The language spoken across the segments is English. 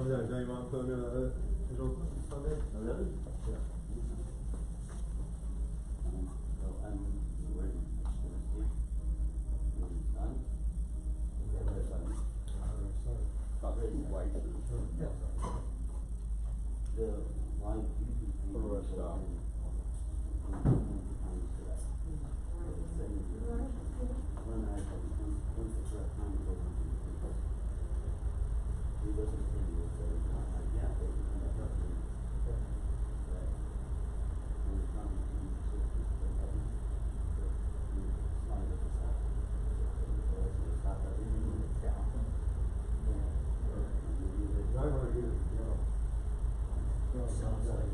Oh, yeah, now you want to put digital Sunday? Oh, really? Yeah. So I'm working. Done? Okay, what is done? Chocolate is white. Yeah. The line usually. For the rest of I want to get it, you know. Sounds like.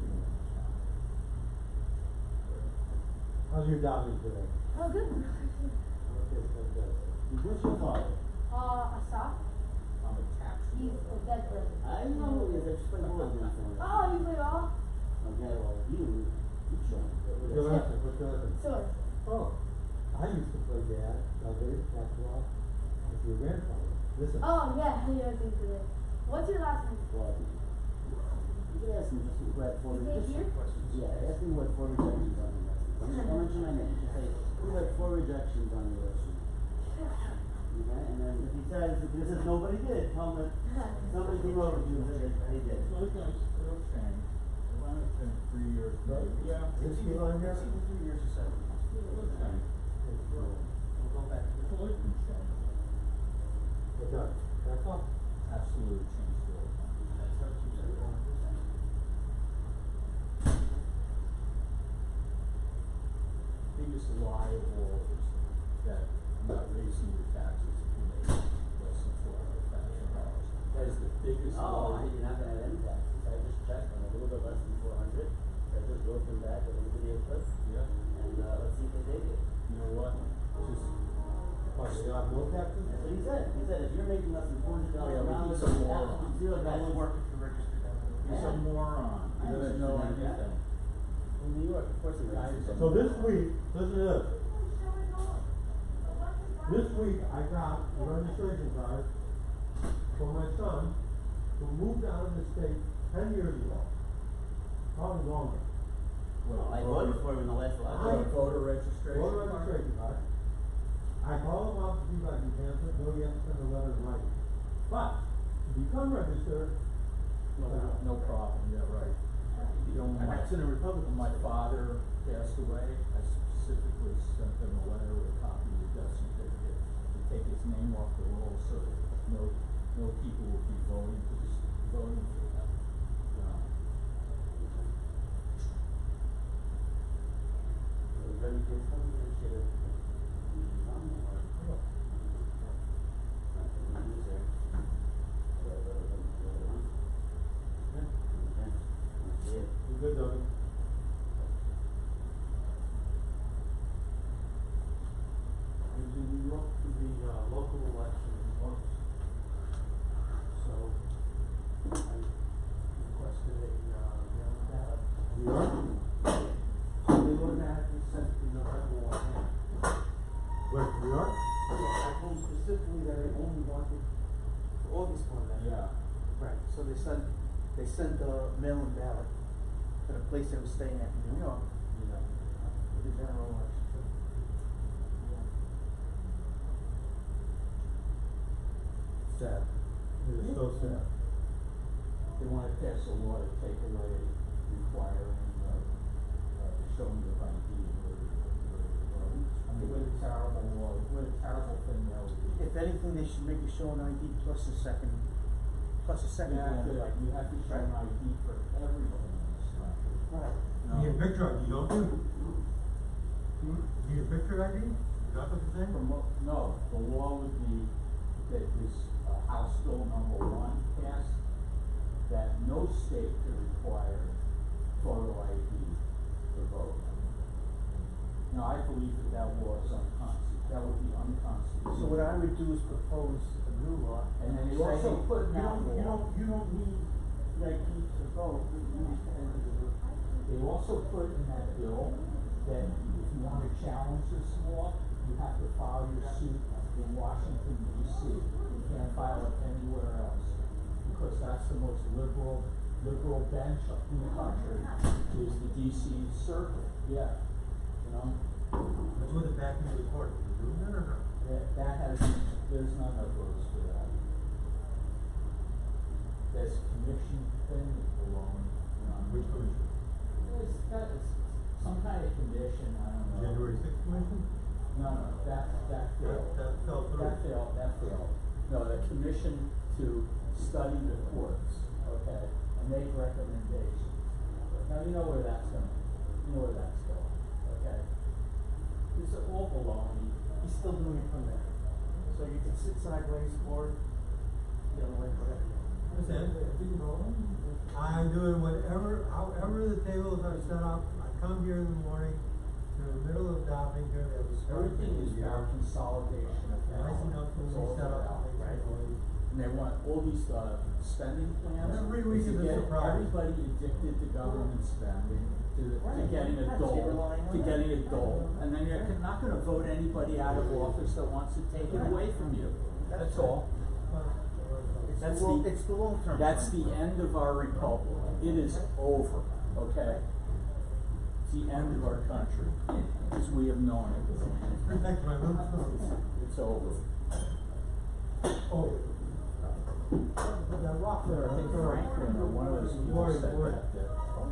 How's your doggy today? Oh, good. Okay, fantastic. What's your father? Asaf. I'm a taxi. He's a dead brother. I know who he is. I just played ball against him. Oh, you play ball? Okay, well, you show me. What's your lesson? What's your lesson? Sure. Oh, I used to play dad, basketball, with your grandfather. Listen. Oh, yeah, I think today. What's your last name? Well, you can ask him just what for Is it here? Yeah, ask him what 4 rejections on your lesson. Don't mention my name. Just say, who had 4 rejections on your lesson? Okay, and then if he says nobody did, tell him that somebody came over to you and said they did. It'll change. The line has been 3 years. Yeah. Is this on here? 3 years or 7 years. It'll change. We'll go back to It's always been changed. It does. That's all. Absolutely changed all the time. That's how you said 100%. Biggest lie of all is that I'm not raising your taxes if you make less than $400,000. That is the biggest Oh, lie. you're not gonna have any taxes. I just checked on a little bit less than 400. I just wrote them back a little video clip. Yeah. And let's see if they take it. You know what? Just What, you have no taxes? That's what he said. He said if you're making less than $400 Yeah, but he's a moron. zero That's dollars. working to register that. he's a moron. He doesn't know anything. In New York, of course he Guys, registered. So this week, listen to this. This week, I got a registration card for my son who moved out of the state 10 years ago. Probably longer. Well, I voted for him in the last election. Voter registration. Voter registration card. I called him up to see if I can cancel it, no, you have to send a letter in writing. But, to become registered, No problem, yeah, right. You know, when That's in a Republican. when my father passed away, I specifically sent him a letter with a copy of the death certificate to take his name off the roll so that no people would be voting for him. Very good. Something that should have been done or. you good, Doug? In New York, the local election is once. So, I requested a mail ballot. New York? So they automatically sent the November one in. Where, New York? I told them specifically that I only wanted the August one then. Yeah. Right, so they sent the mail-in ballot to the place they were staying at in New York, Yeah. for the general election too. Sad. It is so sad. They want to pass a law to take away requiring, showing your ID in order to vote. I mean, what a terrible law, what a terrible thing that would be. If anything, they should make it show an ID plus a second You have to, like, you have to show an ID for everything in this country. Right. No. You need a picture ID, don't you? You need a picture ID? Is that what you're saying? No, the law would be that this House Bill number 1 passed, that no state could require photo ID to vote. Now, I believe that law is unconstitutional, that would be unconstitutional. So what I would do is propose a new law. And then they say, also hey, put in that you don't need the ID to vote, you need to enter the room. They also put in that bill that if you want to challenge this law, you have to file your suit in Washington, D.C. You can't file it anywhere else. because that's the most liberal bench in the country, is the DC Circuit, yeah, you know? That's what the back in the court, is doing that or not? That has, there's not enough votes for that. This commission thing is belong, Which commission? it's some kind of commission, I don't know. January 6th commission? No, that failed. That fell through. That failed. No, the commission to study the courts, okay, and make recommendations. Now, you know where that's going, okay? These are all baloney. He's still doing it from there. So you can sit sideways or the other way, whatever. Understand? I'm doing however the tables are set up. I come here in the morning, in the middle of davening here, they have a start Everything is here. about consolidation of Nice power. enough to That's be all it's set up. about, right? And they want all these, spending plans. Every week to is a get surprise. everybody addicted to government spending, to getting a dole, and then you're not gonna vote anybody out of office that wants to take it away from you. That's all. That's It's the long term. That's the end of our republic. It is over, okay? It's the end of our country, as we have known it. Protect my little toes. It's over. Oh. That rock there, I think Franklin or one of those people said that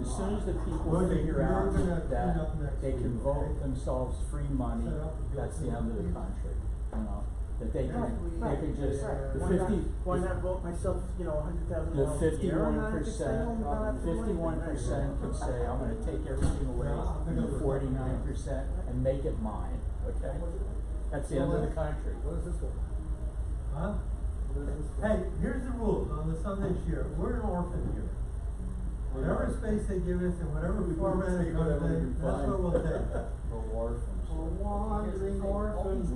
as soon as the people figure out that they can vote themselves free money, that's the end of the country, you know? That they can just, the Why not vote myself, $100,000 the a year? 51% can say, I'm gonna take everything away, and the 49% and make it mine, okay? That's the end of the country. What is this one? Huh? Hey, here's the rules on the Sunday share. We're an orphan here. Whatever space they give us and whatever format they go to, that's what we'll take. For orphans. Wandering orphans.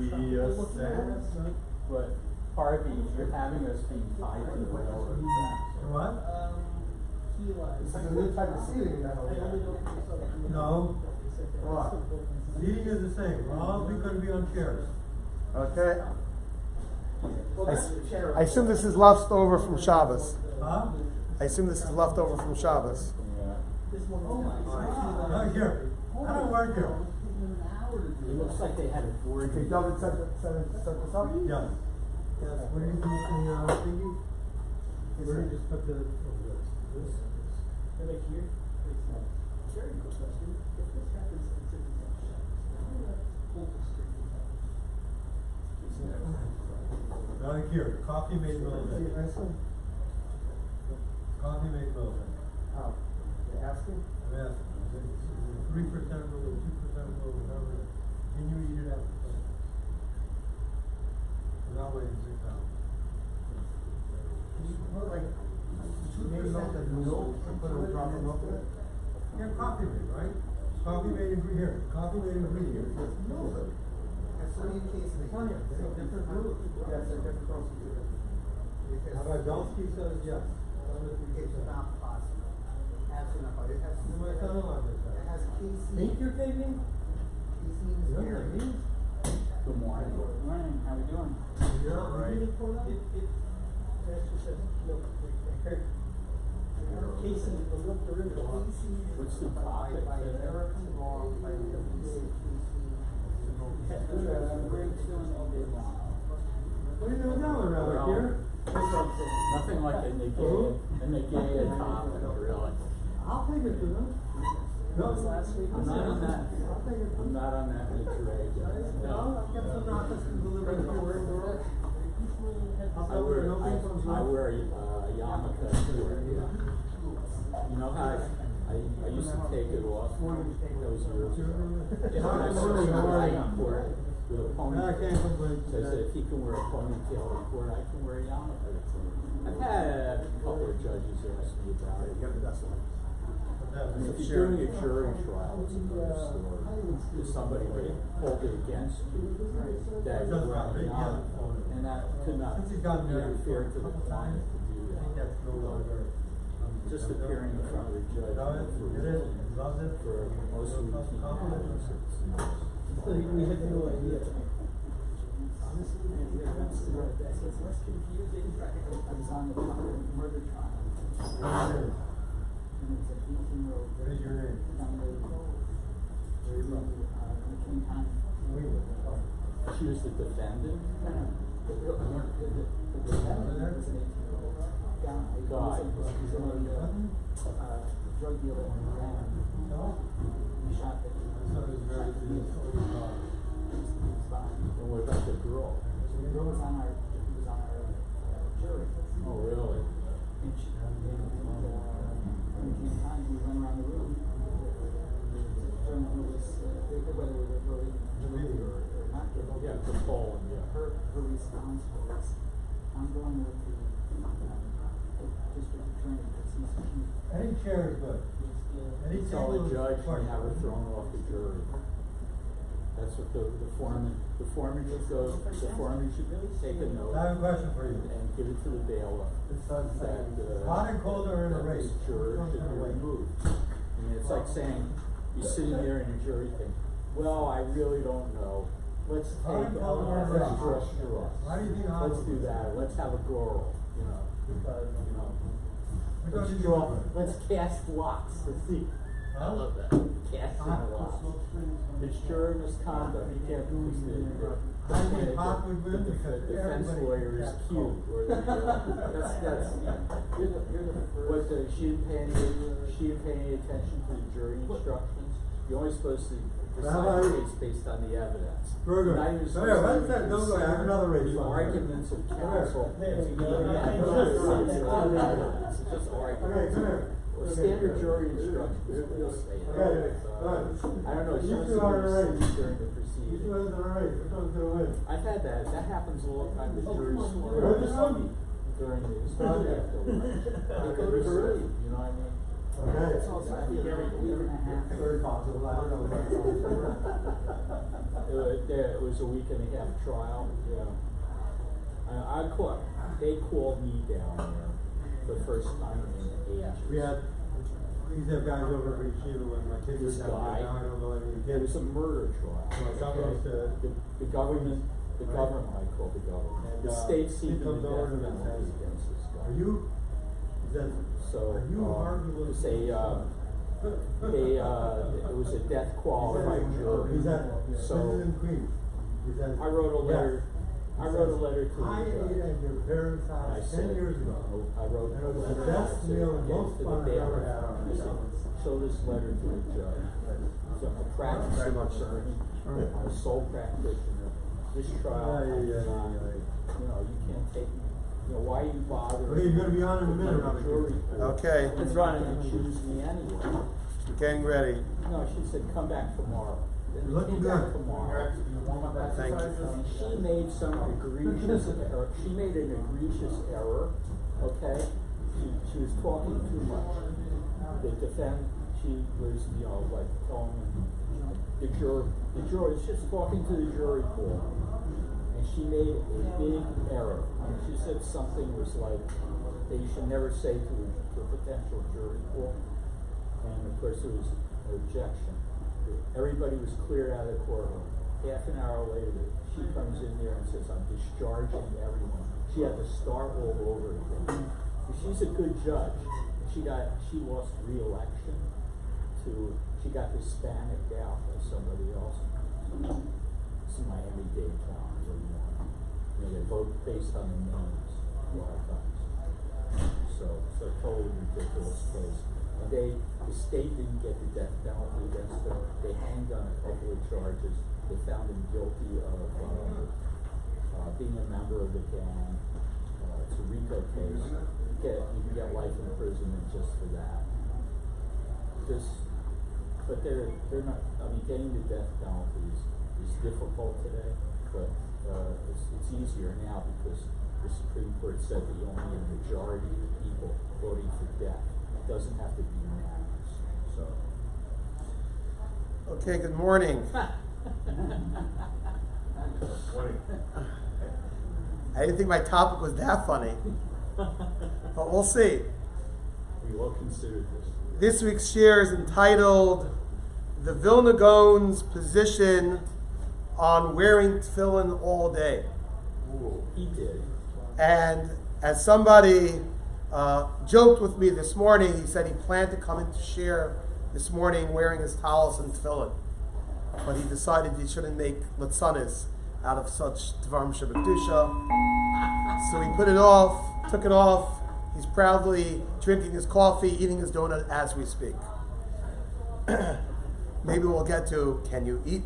But Harvey, you're having us being tied to the railroad tracks. What? It's like a new type of seating now. No. What? Seating is the same. We're all gonna be on chairs. Okay. I assume this is left over from Shabbos. Huh? I assume this is left over from Shabbos. Yeah. Not here. I don't work here. It looks like they had a board. Okay, David, set this up? Yes. Yes, where do you do the, thingy? Where do you just put the, this? Like here? Very good question. If this happens, it's a disaster. Full history. Not here, coffee made Milton. Coffee made Milton. How? They asking? I'm asking, is it 3% rule, 2% rule, whatever? Can you eat it after? Without waiting 6 hours. Maybe not the milk, put a drop of milk in it? Yeah, coffee made, right? Coffee made ingredient, coffee made ingredient. That's so many cases. Different rules. Yes, they're different rules. Belsky says yes. It's not possible. Absolutely not. You might sound like this. It has casein. Think you're taking? Casein is You know what very. it means? Good morning. Good morning, how we doing? Yeah, Right. Casey, the milk there is. What's the topic? By American law, by the What are you doing now around here? Nothing like a negated topic, really. I'll take it to them. No, Last week I'm not on that. I'll take it to I'm them. not on that charade. No, I'll get some rockets to deliver to the world. I wear a yarmulke here. You know how I used to take it off those years ago. Yeah, when I saw somebody in court with a I ponytail. can't complain So I said, today. if he can wear a ponytail in court, I can wear a yarmulke. I've had a couple of judges ask me about it. I mean, if you're doing a jury trial, it's another story. If somebody would hold it against you, that you're wearing a yarmulke, and that could not Since he's gotten be married unfair to the client to do I think that. that's no longer. Just appearing in front of the judge Love it, for it is, loves it. for most routine matters, it's We had no idea. It's less confusing. I was on the murder trial. And it's an 18-year-old. What is your name? Young lady. Where are you from? McLean County. She was the defendant. The defendant was an 18-year-old guy. He was a drug dealer in Gaon. He shot the So it's very he was fine. And what about the girl? The girl was on our jury. Oh, really? And she, when it came time, we went around the room to determine who was, whether we were voting guilty or not guilty. Yeah, the poll, yeah. Her response was, I'm going with the district attorney because he's Any chair is good. Any Tell table the is judge fine. and have her thrown off the jury. That's what the foreman should go, the foreman should take a note I have a question for you. and give it to the bailiff that, Hot and cold are in a that race. this juror Which one's should be gonna win? removed. I mean, it's like saying, you're sitting there in a jury thing, well, I really don't know. Let's Hot take, and cold are in a race. straw. Why do you think hot Let's and do cold? that, let's have a girl, you know. Which one Let's do you draw, prefer? let's cast lots to see. I love that. Casting lots. It's juror misconduct, you can't do this. I think hot would win The because defense everybody lawyer is gets cute, cold. or that's, you're the first. what, she didn't pay any attention to the jury instructions. You're only supposed to decide Rabbi- the case based on the evidence. Very good. Not even So, yeah, supposed what's that? to Don't go, I have another race. the arguments of counsel. There It's you go. It's just arguments. Okay, come here. Well, standard jury instructions, they'll say it. Okay, So, alright. I don't know, You some two are in a race. during the You proceeding. two are in a race. Which one's gonna win? I've had that happens all the time, the jury's Heard this one? during the, especially after lunch. They go to early, you know what I mean? Okay. It's also, I think every year and a half. Very possible. I don't know about It was a week and a half trial, yeah. They called me down there the first time in age. We had, we used to have guys over at Yeshiva when my kids were This down guy, there. Now I don't know any It was kids. a murder trial. Well, someone okay? used to- The government, I call the government, And, the state he seeking the comes over death to them and penalty says, against this guy. Are you, is that, So, are you arguing? it's it was a death qualified jury. He's at So, President Queen. He's at. I wrote a letter, Yes. I wrote a letter to the I judge. ate at your parents' I house said, 10 years ago. I wrote And it was a the letter best meal and to most the fun I've ever bailiff. had on I said, myself. show this letter to the judge. So I'm a practicing attorney, I'm a sole practitioner. This trial, you know, you can't take me, you know, why you bother? Okay, you're gonna be on in a minute, The jury board. Okay. It's running and choose me anyway. We're getting ready. No, she said, come back tomorrow. Then You're looking came back good. tomorrow. Thank you. She made some egregious error, she made an egregious error, okay? She was talking too much. She was, you know, like telling the juror is just talking to the jury pool. And she made a big error. I mean, she said something was like, that you should never say to a potential jury pool. And of course, there was an objection. Everybody was cleared out of the courtroom. Half an hour later, she comes in there and says, I'm discharging everyone. She had to start all over again. But she's a good judge. She lost re-election she got Hispanic out by somebody else. It's Miami-Dade County, where you want. You know, they vote based on the names a lot of times. So it's a totally ridiculous case. And the state didn't get the death penalty against her. They hanged on a couple of charges. They found him guilty of being a member of the gang. It's a RICO case. You can get life imprisonment just for that. But they're not. I mean, getting the death penalty is difficult today, but it's easier now because the Supreme Court said that only a majority of the people voting for death. It doesn't have to be unanimous. So. Okay, good morning. I didn't think my topic was that funny, but we'll see. We all considered this. This week's share is entitled The Vilna Gaon's Position on Wearing Tefillin All Day. He did. And as somebody joked with me this morning, he said he planned to come into share this morning wearing his talis and tefillin, but he decided he shouldn't make latzanis out of such dvarim shebekdusha. So he put it off, took it off. He's proudly drinking his coffee, eating his donut as we speak. Maybe we'll get to, can you eat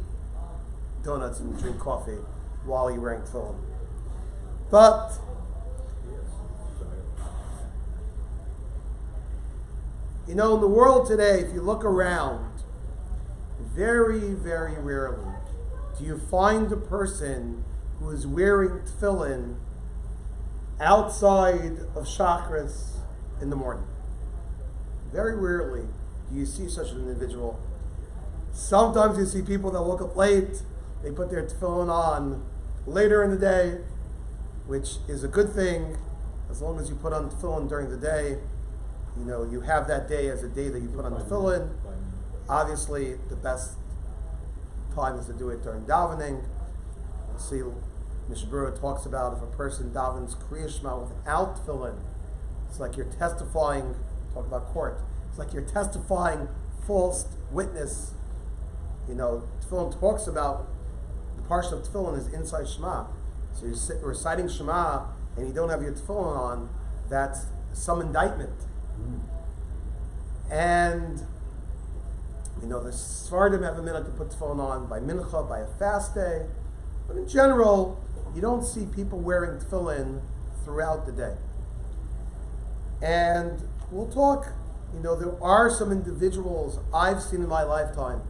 donuts and drink coffee while you're wearing tefillin? But you know, in the world today, if you look around, very, very rarely do you find a person who is wearing tefillin outside of chakras in the morning. Very rarely do you see such an individual. Sometimes you see people that woke up late, they put their tefillin on later in the day, which is a good thing. As long as you put on tefillin during the day, you know, you have that day as a day that you put on tefillin. Obviously, the best time is to do it during davening. We'll see, Mishabura talks about if a person davens Kriya Shema without tefillin, it's like you're testifying, talk about court, it's like you're testifying false witness. You know, tefillin talks about, the parsha of tefillin is inside Shema. So you're reciting Shema and you don't have your tefillin on, that's some indictment. And you know, the Sfardim have a minute to put tefillin on by mincha, by a fast day. But in general, you don't see people wearing tefillin throughout the day. And we'll talk, you know, there are some individuals I've seen in my lifetime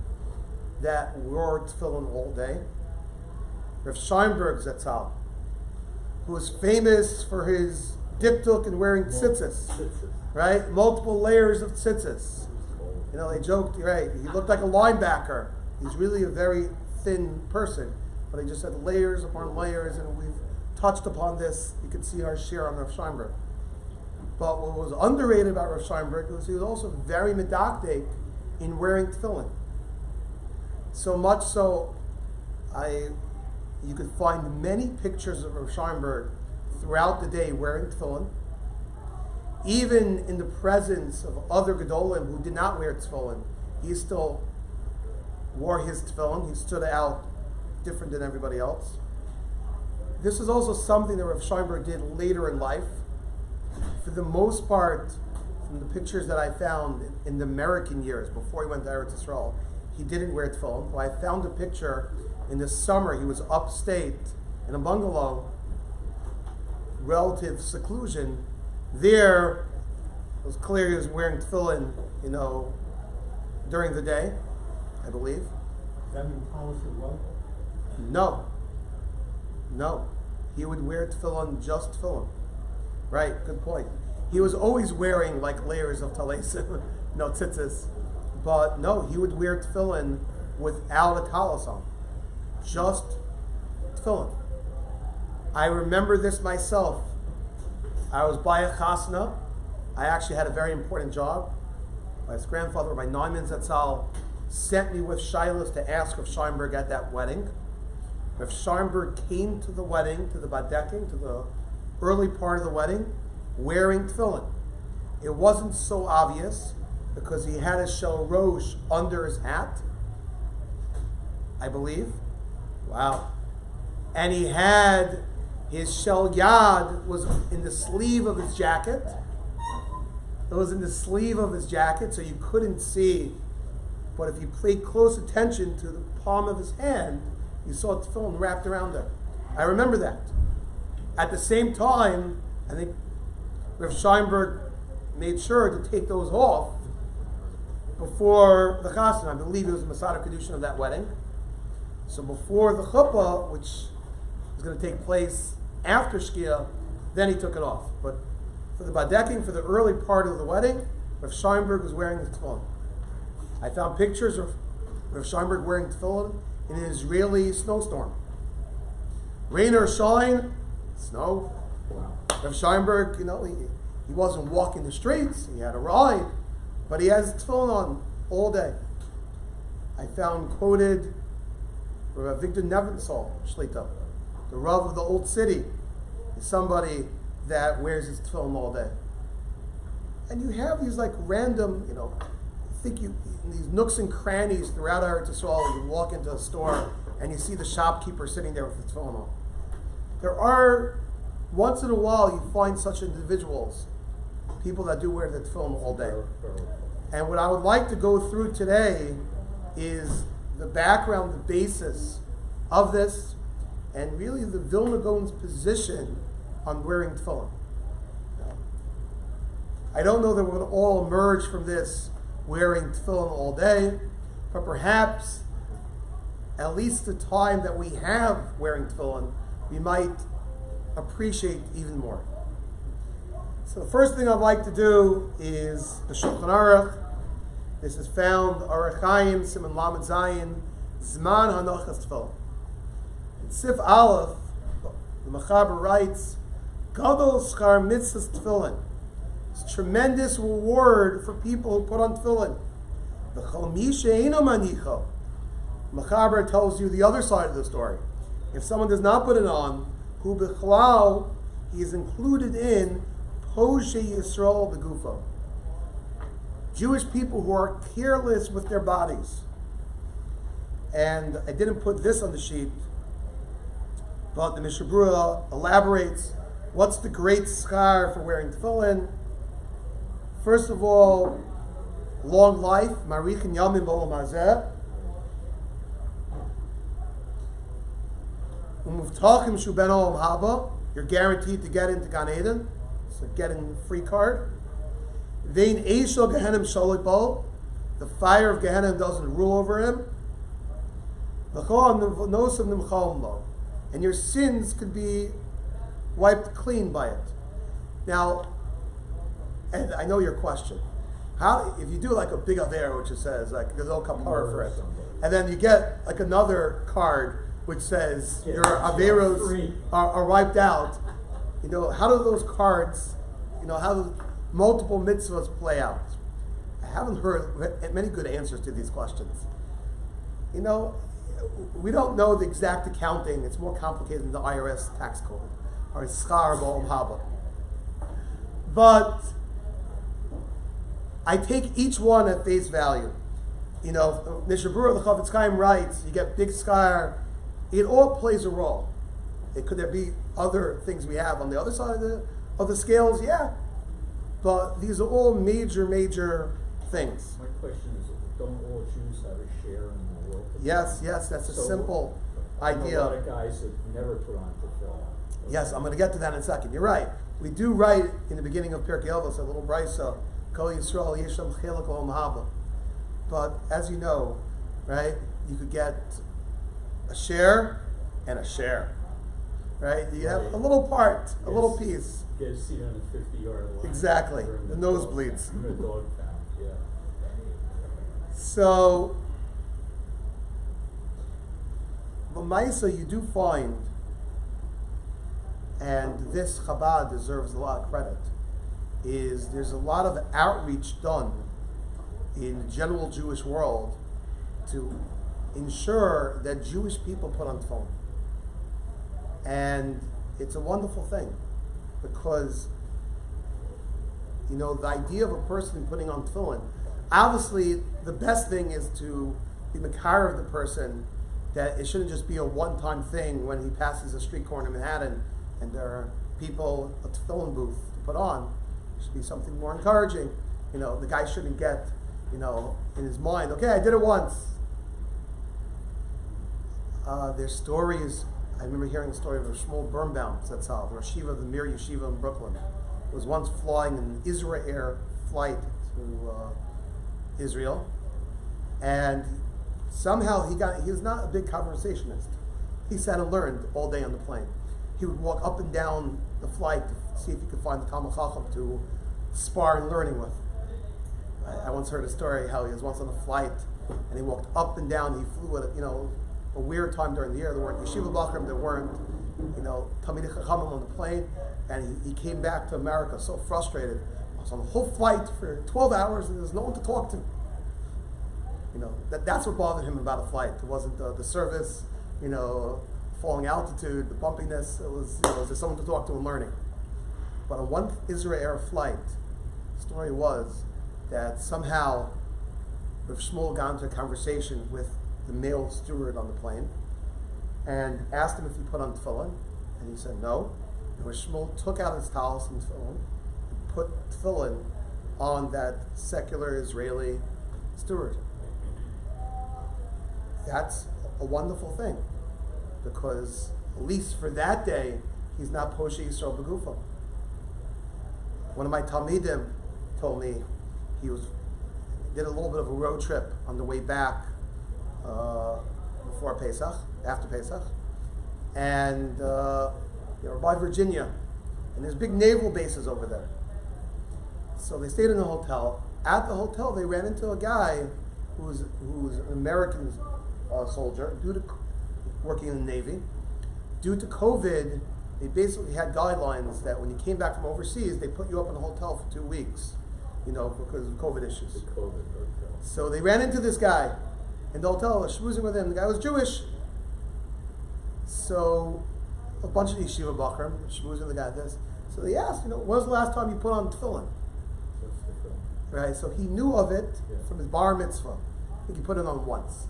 that wore tefillin all day. Rav Scheinberg Zatzal, who was famous for his diptuk and wearing tzitzis, right? Multiple layers of tzitzis. You know, they joked, right, he looked like a linebacker. He's really a very thin person, but he just had layers upon layers, and we've touched upon this. You can see our share on Rav Scheinberg. But what was underrated about Rav Scheinberg was he was also very medactic in wearing tefillin. So much so, you could find many pictures of Rav Scheinberg throughout the day wearing tefillin. Even in the presence of other Gedolim who did not wear tefillin, he still wore his tefillin. He stood out different than everybody else. This is also something that Rav Scheinberg did later in life. For the most part, from the pictures that I found in the American years, before he went to Eretz Yisrael, he didn't wear tefillin. Well, I found a picture in the summer. He was upstate in a bungalow, relative seclusion. There, it was clear he was wearing tefillin, you know, during the day, I believe. Does that mean Thomas as well? No. He would wear tefillin, just tefillin. Right, good point. He was always wearing like layers of talesim, no tzitzis. But no, he would wear tefillin without a talis on. Just tefillin. I remember this myself. I was by a chasna. I actually had a very important job. My grandfather, my Neumann Zatzal, sent me with Shilas to ask Rav Scheinberg at that wedding. Rav Scheinberg came to the wedding, to the badeking, to the early part of the wedding, wearing tefillin. It wasn't so obvious because he had his shel rosh under his hat, I believe. Wow. And he had his shel yad was in the sleeve of his jacket. It was in the sleeve of his jacket, so you couldn't see. But if you paid close attention to the palm of his hand, you saw tefillin wrapped around there. I remember that. At the same time, I think Rav Scheinberg made sure to take those off before the chasna. I believe it was the Masada Kedushin of that wedding. So before the chuppah, which was going to take place after Shkia, then he took it off. But for the badeking, for the early part of the wedding, Rav Scheinberg was wearing the tefillin. I found pictures of Rav Scheinberg wearing tefillin in an Israeli snowstorm. Rain or shine, snow. Wow. Rav Scheinberg, you know, he wasn't walking the streets, he had a ride, but he has tefillin on all day. I found quoted Rav Victor Nevinsol, Shlita, The Rav of the old city is somebody that wears his tefillin all day. And you have these like random, these nooks and crannies throughout Eretz Yisrael. You walk into a store and you see the shopkeeper sitting there with his tefillin on. There are, once in a while, you find such individuals, people that do wear the tefillin all day. And what I would like to go through today is the background, the basis of this, and really the Vilna Gaon's position on wearing tefillin. I don't know that we're going to all emerge from this wearing tefillin all day, but perhaps at least the time that we have wearing tefillin, we might appreciate even more. So the first thing I'd like to do is the Shulchan Aruch. This is found Aruch Chaim Siman Lamed Zayin Zman Hanachas Tefillin. In Sif Aleph, the Mechaber writes, Gadol Schar Mitzvahs Tefillin. It's tremendous reward for people who put on tefillin. The Chol Mi She'eino Manicho. Mechaber tells you the other side of the story. If someone does not put it on, Hu B'chlal, he is included in Poshe Yisrael B'Gufo. Jewish people who are careless with their bodies. And I didn't put this on the sheet, but the Mishnah Berurah elaborates what's the great schar for wearing tefillin. First of all, long life, marich and yamim b'olam hazeh. Umuvtachim shu ben olam haba. You're guaranteed to get into Gan Eden, so getting the free card. Vein eishel gehenim shaloi bo. The fire of Gehenna doesn't rule over him. And your sins could be wiped clean by it. Now, and I know your question. How if you do like a big avera, which it says like there's no kapara for it, and then you get like another card which says your averos are wiped out. How do those cards, how do multiple mitzvahs play out? I haven't heard many good answers to these questions. We don't know the exact accounting. It's more complicated than the IRS tax code or schar b'olam haba. But I take each one at face value. Mishnah Berurah, the Chafetz Chaim writes, you get big schar. It all plays a role. Could there be other things we have on the other side of the scales? Yeah. But these are all major things. My question is, don't all Jews have a share in the world? Yes, that's a simple idea. A lot of guys that never put on tefillin. Yes, I'm going to get to that in a second. You're right. We do write in the beginning of Pirkei Avos a little brisa, Kol Yisrael Yeshem Chelek L'Olam Haba. But as you know, right, you could get a share and a share, right? You have a little part, a little piece. Get a seat on the 50-yard line. Exactly, the nosebleeds. In the dog pound, yeah. So, L'maisa, you do find, and this Chabad deserves a lot of credit, is there's a lot of outreach done in the general Jewish world to ensure that Jewish people put on tefillin. And it's a wonderful thing because, the idea of a person putting on tefillin, obviously the best thing is to be makar of the person, that it shouldn't just be a one-time thing when he passes a street corner in Manhattan and there are people, a tefillin booth to put on. It should be something more encouraging. The guy shouldn't get, in his mind, okay, I did it once. There's stories, I remember hearing the story of a Shmuel Birnbaum, that's how, the Rosh Yeshiva of the Mir Yeshiva in Brooklyn. Was once flying an Israel Air flight to Israel, and somehow he was not a big conversationalist. He sat and learned all day on the plane. He would walk up and down the flight to see if he could find the Talmid Chacham to spar and learning with. I once heard a story how he was once on a flight and he walked up and down. He flew at a weird time during the year. There weren't yeshiva bachrim, there weren't Talmidei Chachamim on the plane, and he came back to America so frustrated. I was on the whole flight for 12 hours and there's no one to talk to. That's what bothered him about a flight. It wasn't the service, falling altitude, the bumpiness, it was just someone to talk to and learning. But on one Israel Air flight, the story was that somehow Rav Shmuel got into a conversation with the male steward on the plane and asked him if he put on tefillin, and he said no. And Rav Shmuel took out his talis and tefillin and put tefillin on that secular Israeli steward. That's a wonderful thing, because at least for that day, he's not Poshe Yisrael B'Gufa. One of my Talmidim told me he did a little bit of a road trip on the way back before Pesach, after Pesach, and by Virginia, and there's big naval bases over there. So they stayed in a hotel. At the hotel, they ran into a guy who was an American soldier, working in the Navy. Due to COVID, they basically had guidelines that when you came back from overseas, they put you up in a hotel for 2 weeks, because of COVID issues. The COVID, okay. So they ran into this guy in the hotel, was schmoozing with him. The guy was Jewish. So a bunch of yeshiva bachrim schmoozing the guy at this. So they asked, when was the last time you put on tefillin? That's the film. Right, so he knew of it Yeah. from his bar mitzvah. I think he put it on once.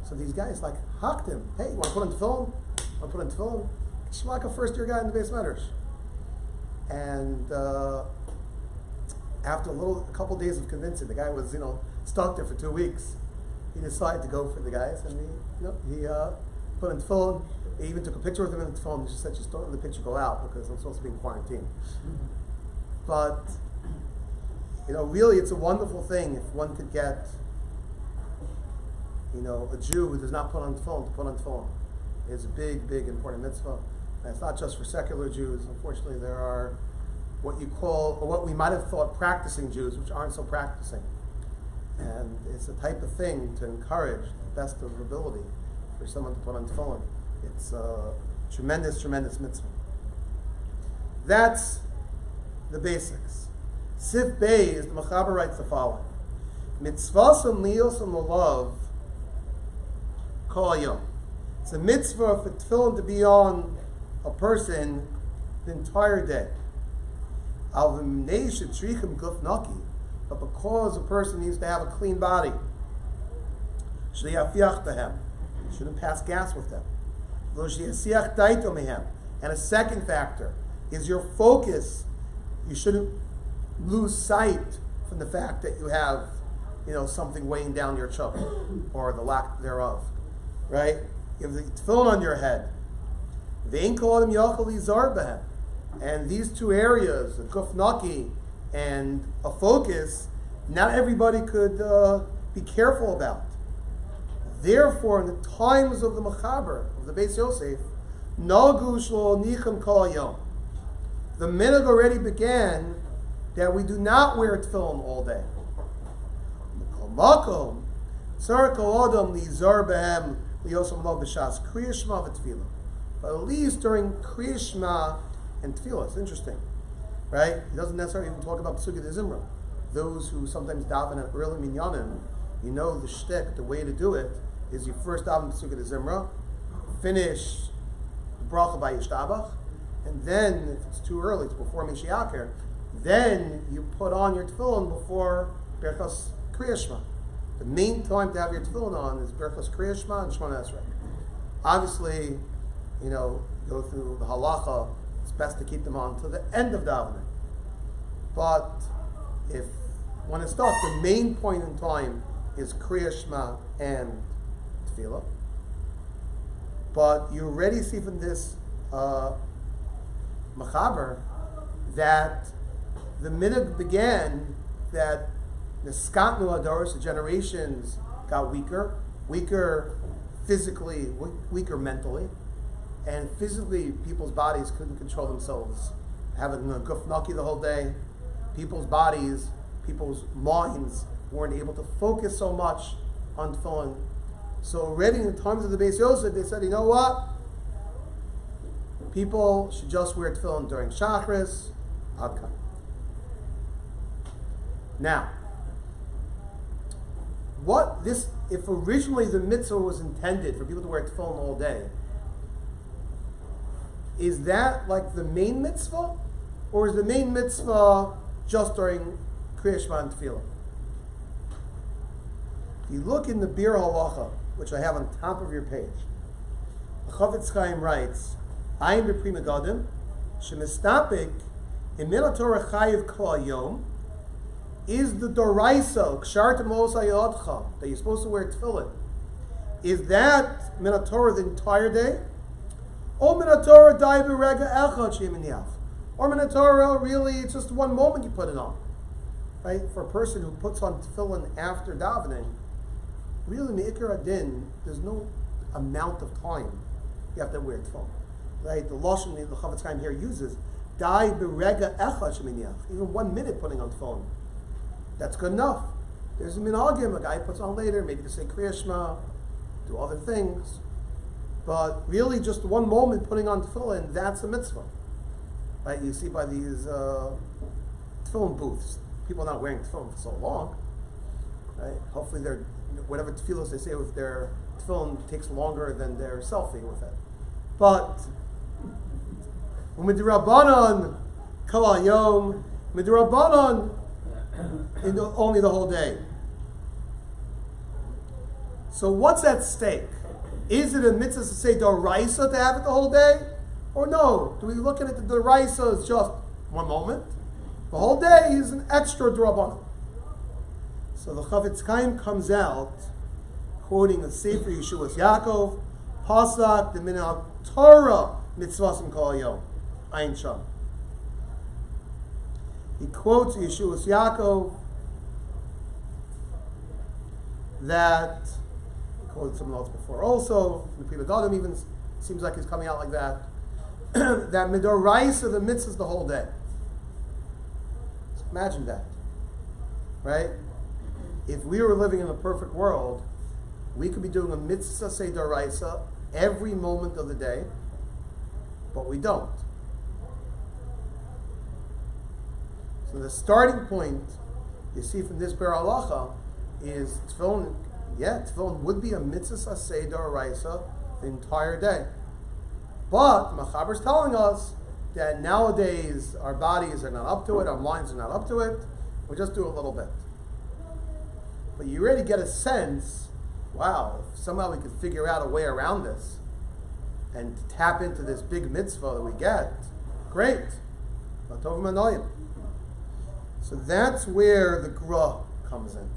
So these guys hocked him. Hey, you want to put on tefillin? Want to put on tefillin? She's like a first-year guy in the base medrash. And after a couple days of convincing, the guy was, stuck there for 2 weeks. He decided to go for the guys, and he put on tefillin. He even took a picture with him in the tefillin. He just said, just don't let the picture go out because I'm supposed to be in quarantine. But really, it's a wonderful thing if one could get, a Jew who does not put on tefillin to put on tefillin. It's a big, big, important mitzvah. And it's not just for secular Jews. Unfortunately, there are what you call, or what we might have thought practicing Jews, which aren't so practicing. And it's the type of thing to encourage the best of ability for someone to put on tefillin. It's a tremendous, tremendous mitzvah. That's the basics. Sif Bey is the Mechaber writes the following: Mitzvasam liyosam lalav kol yom. It's a mitzvah for tefillin to be on a person the entire day. But because a person needs to have a clean body, shouldn't pass gas with them. And a second factor is your focus. You shouldn't lose sight from the fact that you have, something weighing down your chuck or the lack thereof. Right? You have the tefillin on your head. And these two areas, a kufnaki and a focus, not everybody could be careful about. Therefore, in the times of the Mechaber, of the Beis Yosef, the minhag already began that we do not wear tefillin all day. But at least during Kriya Shema and Tefillah, it's interesting, right? He doesn't necessarily even talk about Pesukei de Zimra. Those who sometimes daven at early minyanim, the shtick, the way to do it, is you first daven Pesukei de Zimra, finish the bracha by Yishtabach, and then, if it's too early, it's before Mishiaker, then you put on your tefillin before Berachos Kriya Shema. The main time to have your tefillin on is Berachos Kriya Shema and Shemona Esrei. Obviously, go through the halacha, it's best to keep them on to the end of davening. But if one is stuck, the main point in time is Kriya Shema and Tefillah. But you already see from this Mechaber that the minhag began that the Skatnu Adoros, the generations, got weaker physically, weaker mentally, and physically people's bodies couldn't control themselves. Having a gufnaki the whole day, people's bodies, people's minds weren't able to focus so much on tefillin. So already in the times of the Beis Yosef, they said, you know what? People should just wear tefillin during Shachris, Adkan. Now, if originally the mitzvah was intended for people to wear tefillin all day, is that like the main mitzvah? Or is the main mitzvah just during Kriya Shema and Tefillah? If you look in the Bir Halacha, which I have on top of your page, the Chavetz Chaim writes, Ayin b'Pri Megadim, shemistapik imin Torah chayiv kol hayom, is the doraisa kshartem los hayodcha that you're supposed to wear tefillin. Is that min Torah the entire day? Or min Torah dai b'rega echad she'iminiach? Or min Torah really it's just one moment you put it on, right? For a person who puts on tefillin after davening, really me'ikar adin, there's no amount of time you have to wear tefillin. Right, the lashon the Chavetz Chaim here uses dai b'rega echad sheminiach. Even 1 minute putting on tefillin, that's good enough. There's a minhagim, a guy puts on later, maybe to say Kriya Shema, do other things, but really just 1 moment putting on tefillin, that's a mitzvah. Right, you see by these tefillin booths, people not wearing tefillin for so long. Right, hopefully they're whatever tefillos they say with their tefillin takes longer than their selfie with it, but. U'midrabanan kol hayom, midrabanan only the whole day. So what's at stake? Is it a mitzvah to say doraisa to have it the whole day, or no? Do we look at it? The doraisa is just 1 moment. The whole day is an extra drabanan. So the Chavetz Chaim comes out quoting the Sefer Yeshuas Yaakov, Pasak the Minhag Torah mitzvasim kol hayom. Ein Sham. He quotes Yeshuas Yaakov that he quoted someone else before also. The Pri Megadim even seems like he's coming out like that. That midoraisa the mitzvah is the whole day. So imagine that, right? If we were living in a perfect world, we could be doing a mitzvah say doraisa every moment of the day, but we don't. So the starting point you see from this Bir Halacha is tefillin. Yeah, tefillin would be a mitzvah aseh d'oraisa the entire day. But Machaber's telling us that nowadays our bodies are not up to it, our minds are not up to it. We just do a little bit. But you already get a sense, wow, if somehow we could figure out a way around this and tap into this big mitzvah that we get, great. Latov manoyim. So that's where the Gra comes in.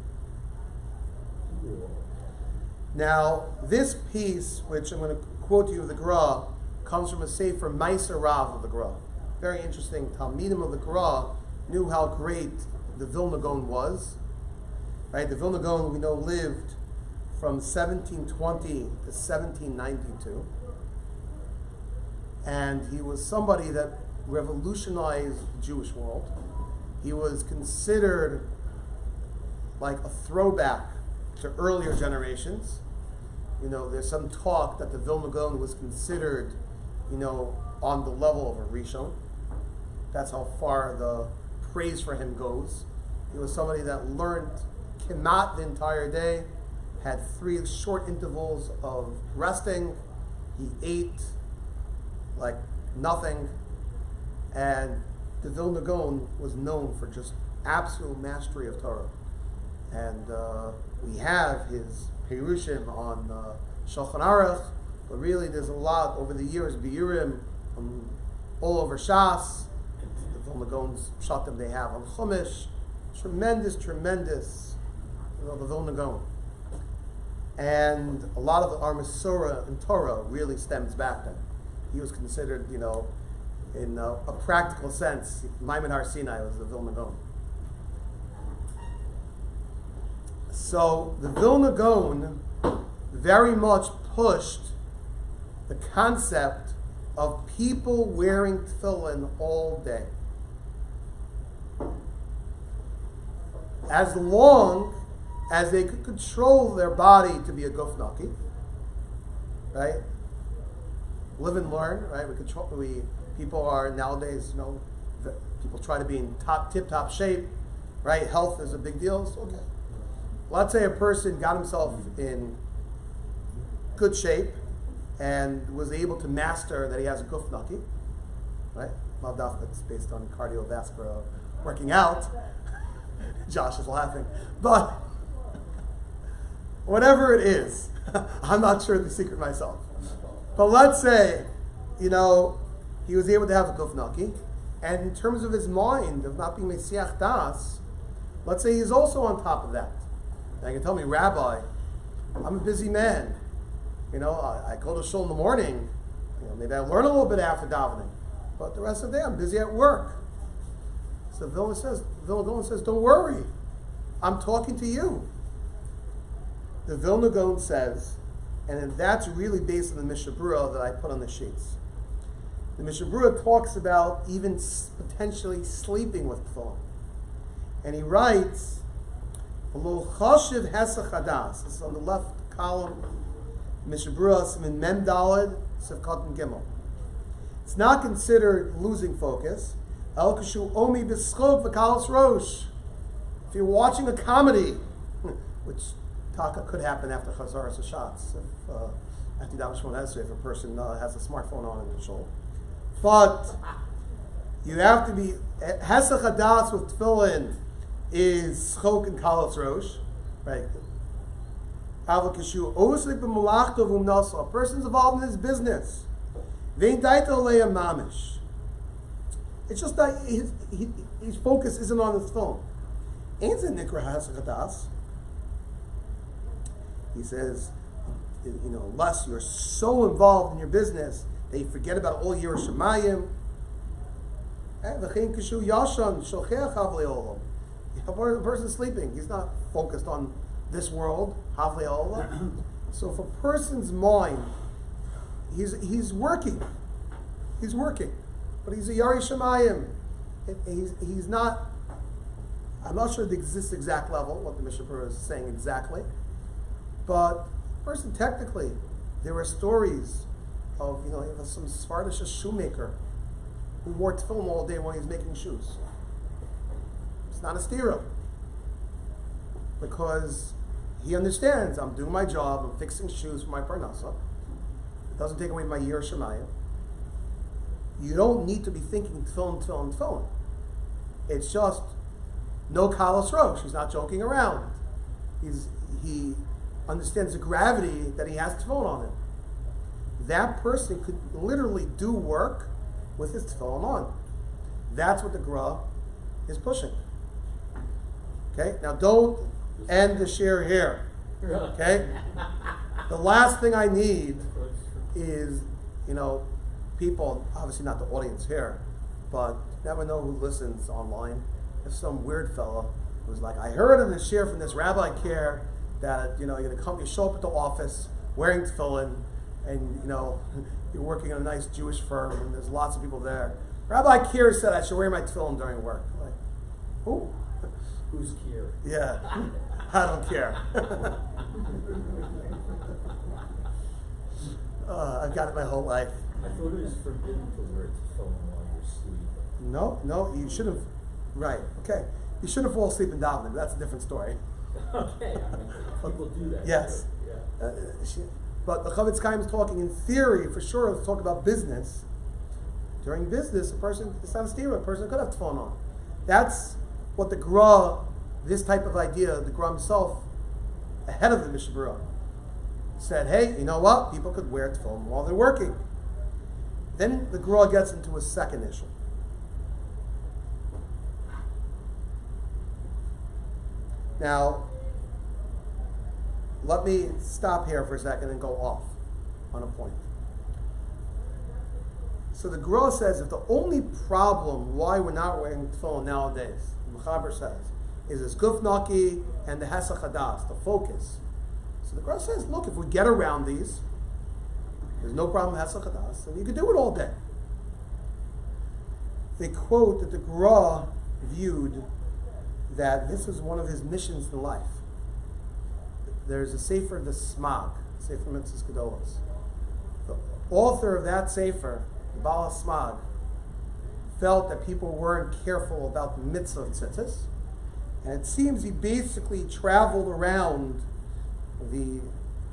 Now, this piece, which I'm going to quote to you of the Gra, comes from a Sefer Meiser Rav of the Gra. Very interesting. Talmidim of the Gra knew how great the Vilna Gaon was. Right? The Vilna Gaon, we know, lived from 1720 to 1792. And he was somebody that revolutionized the Jewish world. He was considered like a throwback to earlier generations. You know, there's some talk that the Vilna Gaon was considered, you know, on the level of a Rishon. That's how far the praise for him goes. He was somebody that learned Kemat the entire day, had 3 short intervals of resting. He ate like nothing, and the Vilna Gaon was known for just absolute mastery of Torah. And we have his Perushim on Shulchan Aruch, but really there's a lot over the years, Biurim, all over Shas, the Vilna Gaon's Shatim they have on Chumash, tremendous, you know, the Vilna Gaon. And a lot of the Armasura in Torah really stems back then. He was considered, you know, in a practical sense, Maimon Har Sinai was the Vilna Gaon. So the Vilna Gaon very much pushed the concept of people wearing tefillin all day. As long as they could control their body to be a gufnaki, right? Live and learn, right? People are nowadays, you know, people try to be in tip-top shape, right? Health is a big deal. So, okay. Let's say a person got himself in good shape, and was able to master that he has a guf naki, right? Lavdaf, it's based on cardiovascular working out. Josh is laughing. But whatever it is, I'm not sure the secret myself. But let's say, he was able to have a guf naki, and in terms of his mind, of not being Mesiach Das, let's say he's also on top of that. And I can tell me, Rabbi, I'm a busy man. I go to shul in the morning. Maybe I learn a little bit after davening, but the rest of the day I'm busy at work. So Vilna Gaon says, don't worry, I'm talking to you. The Vilna Gaon says, and that's really based on the Mishnah Berurah that I put on the sheets. The Mishnah Berurah talks about even potentially sleeping with tefillin. And he writes, Lo chashiv hesach hadas. This is on the left column. Mishnah Berurah, Siman Mem Daled, Sefkat and Gimel. It's not considered losing focus. El kashu omi b'schok v'kalas rosh. If you're watching a comedy, which taka could happen after Chazaras Hashatz, after Davar Shemon Esrei, if a person has a smartphone on in the shul. But you have to be hesach hadas with tefillin is schok and kalas rosh, right? A person's involved in his business. It's just that his focus isn't on his phone. He says, unless you're so involved in your business that you forget about all your Shemayim. A person's sleeping, he's not focused on this world. So if a person's mind, he's working, but he's a Yari Shemayim. He's not. I'm not sure the exact level what the Mishnah Berurah is saying exactly, but a person technically, there are stories of some Sephardic shoemaker who wore tefillin all day while he's making shoes. It's not a stira, because he understands, I'm doing my job, I'm fixing shoes for my parnasa. It doesn't take away my Yer Shemayim. You don't need to be thinking tefillin. It's just no kalas rosh. He's not joking around. He understands the gravity that he has tefillin on him. That person could literally do work with his tefillin on. That's what the Gra is pushing. Okay, now don't end the share here. Okay, the last thing I need is people, obviously not the audience here, but never know who listens online. If some weird fella who's like, I heard in the share from this Rabbi Care that you're going to come, you show up at the office wearing tefillin, and you're working in a nice Jewish firm, and there's lots of people there. Rabbi Care said I should wear my tefillin during work. Like, who? Who's Kier? Yeah, I don't care. I've got it my whole life. I thought it was forbidden to wear tefillin while you're sleeping. No, you should have. Right, okay. You shouldn't fall asleep in davening, but that's a different story. Okay, people do that. Yes. Yeah. But the Chavetz Chaim is talking in theory, for sure, let's talk about business. During business, it's not a stira, a person could have tefillin on. That's what the Gra, this type of idea, the Gra himself, ahead of the Mishnah Berurah, said, hey, you know what? People could wear tefillin while they're working. Then the Gra gets into a second issue. Now, let me stop here for a second and go off on a point. So the Gra says if the only problem why we're not wearing tefillin nowadays, the Mechaber says, is this guf naki and the hesach hadas, the focus. So the Gra says, look, if we get around these, there's no problem with hesach hadas, and you can do it all day. They quote that the Gra viewed that this was one of his missions in life. There's a sefer, the Smag, Sefer Mitzvahs Gedolos. The author of that sefer, the Baal Smag, felt that people weren't careful about the mitzvah of tzitzis, and it seems he basically traveled around the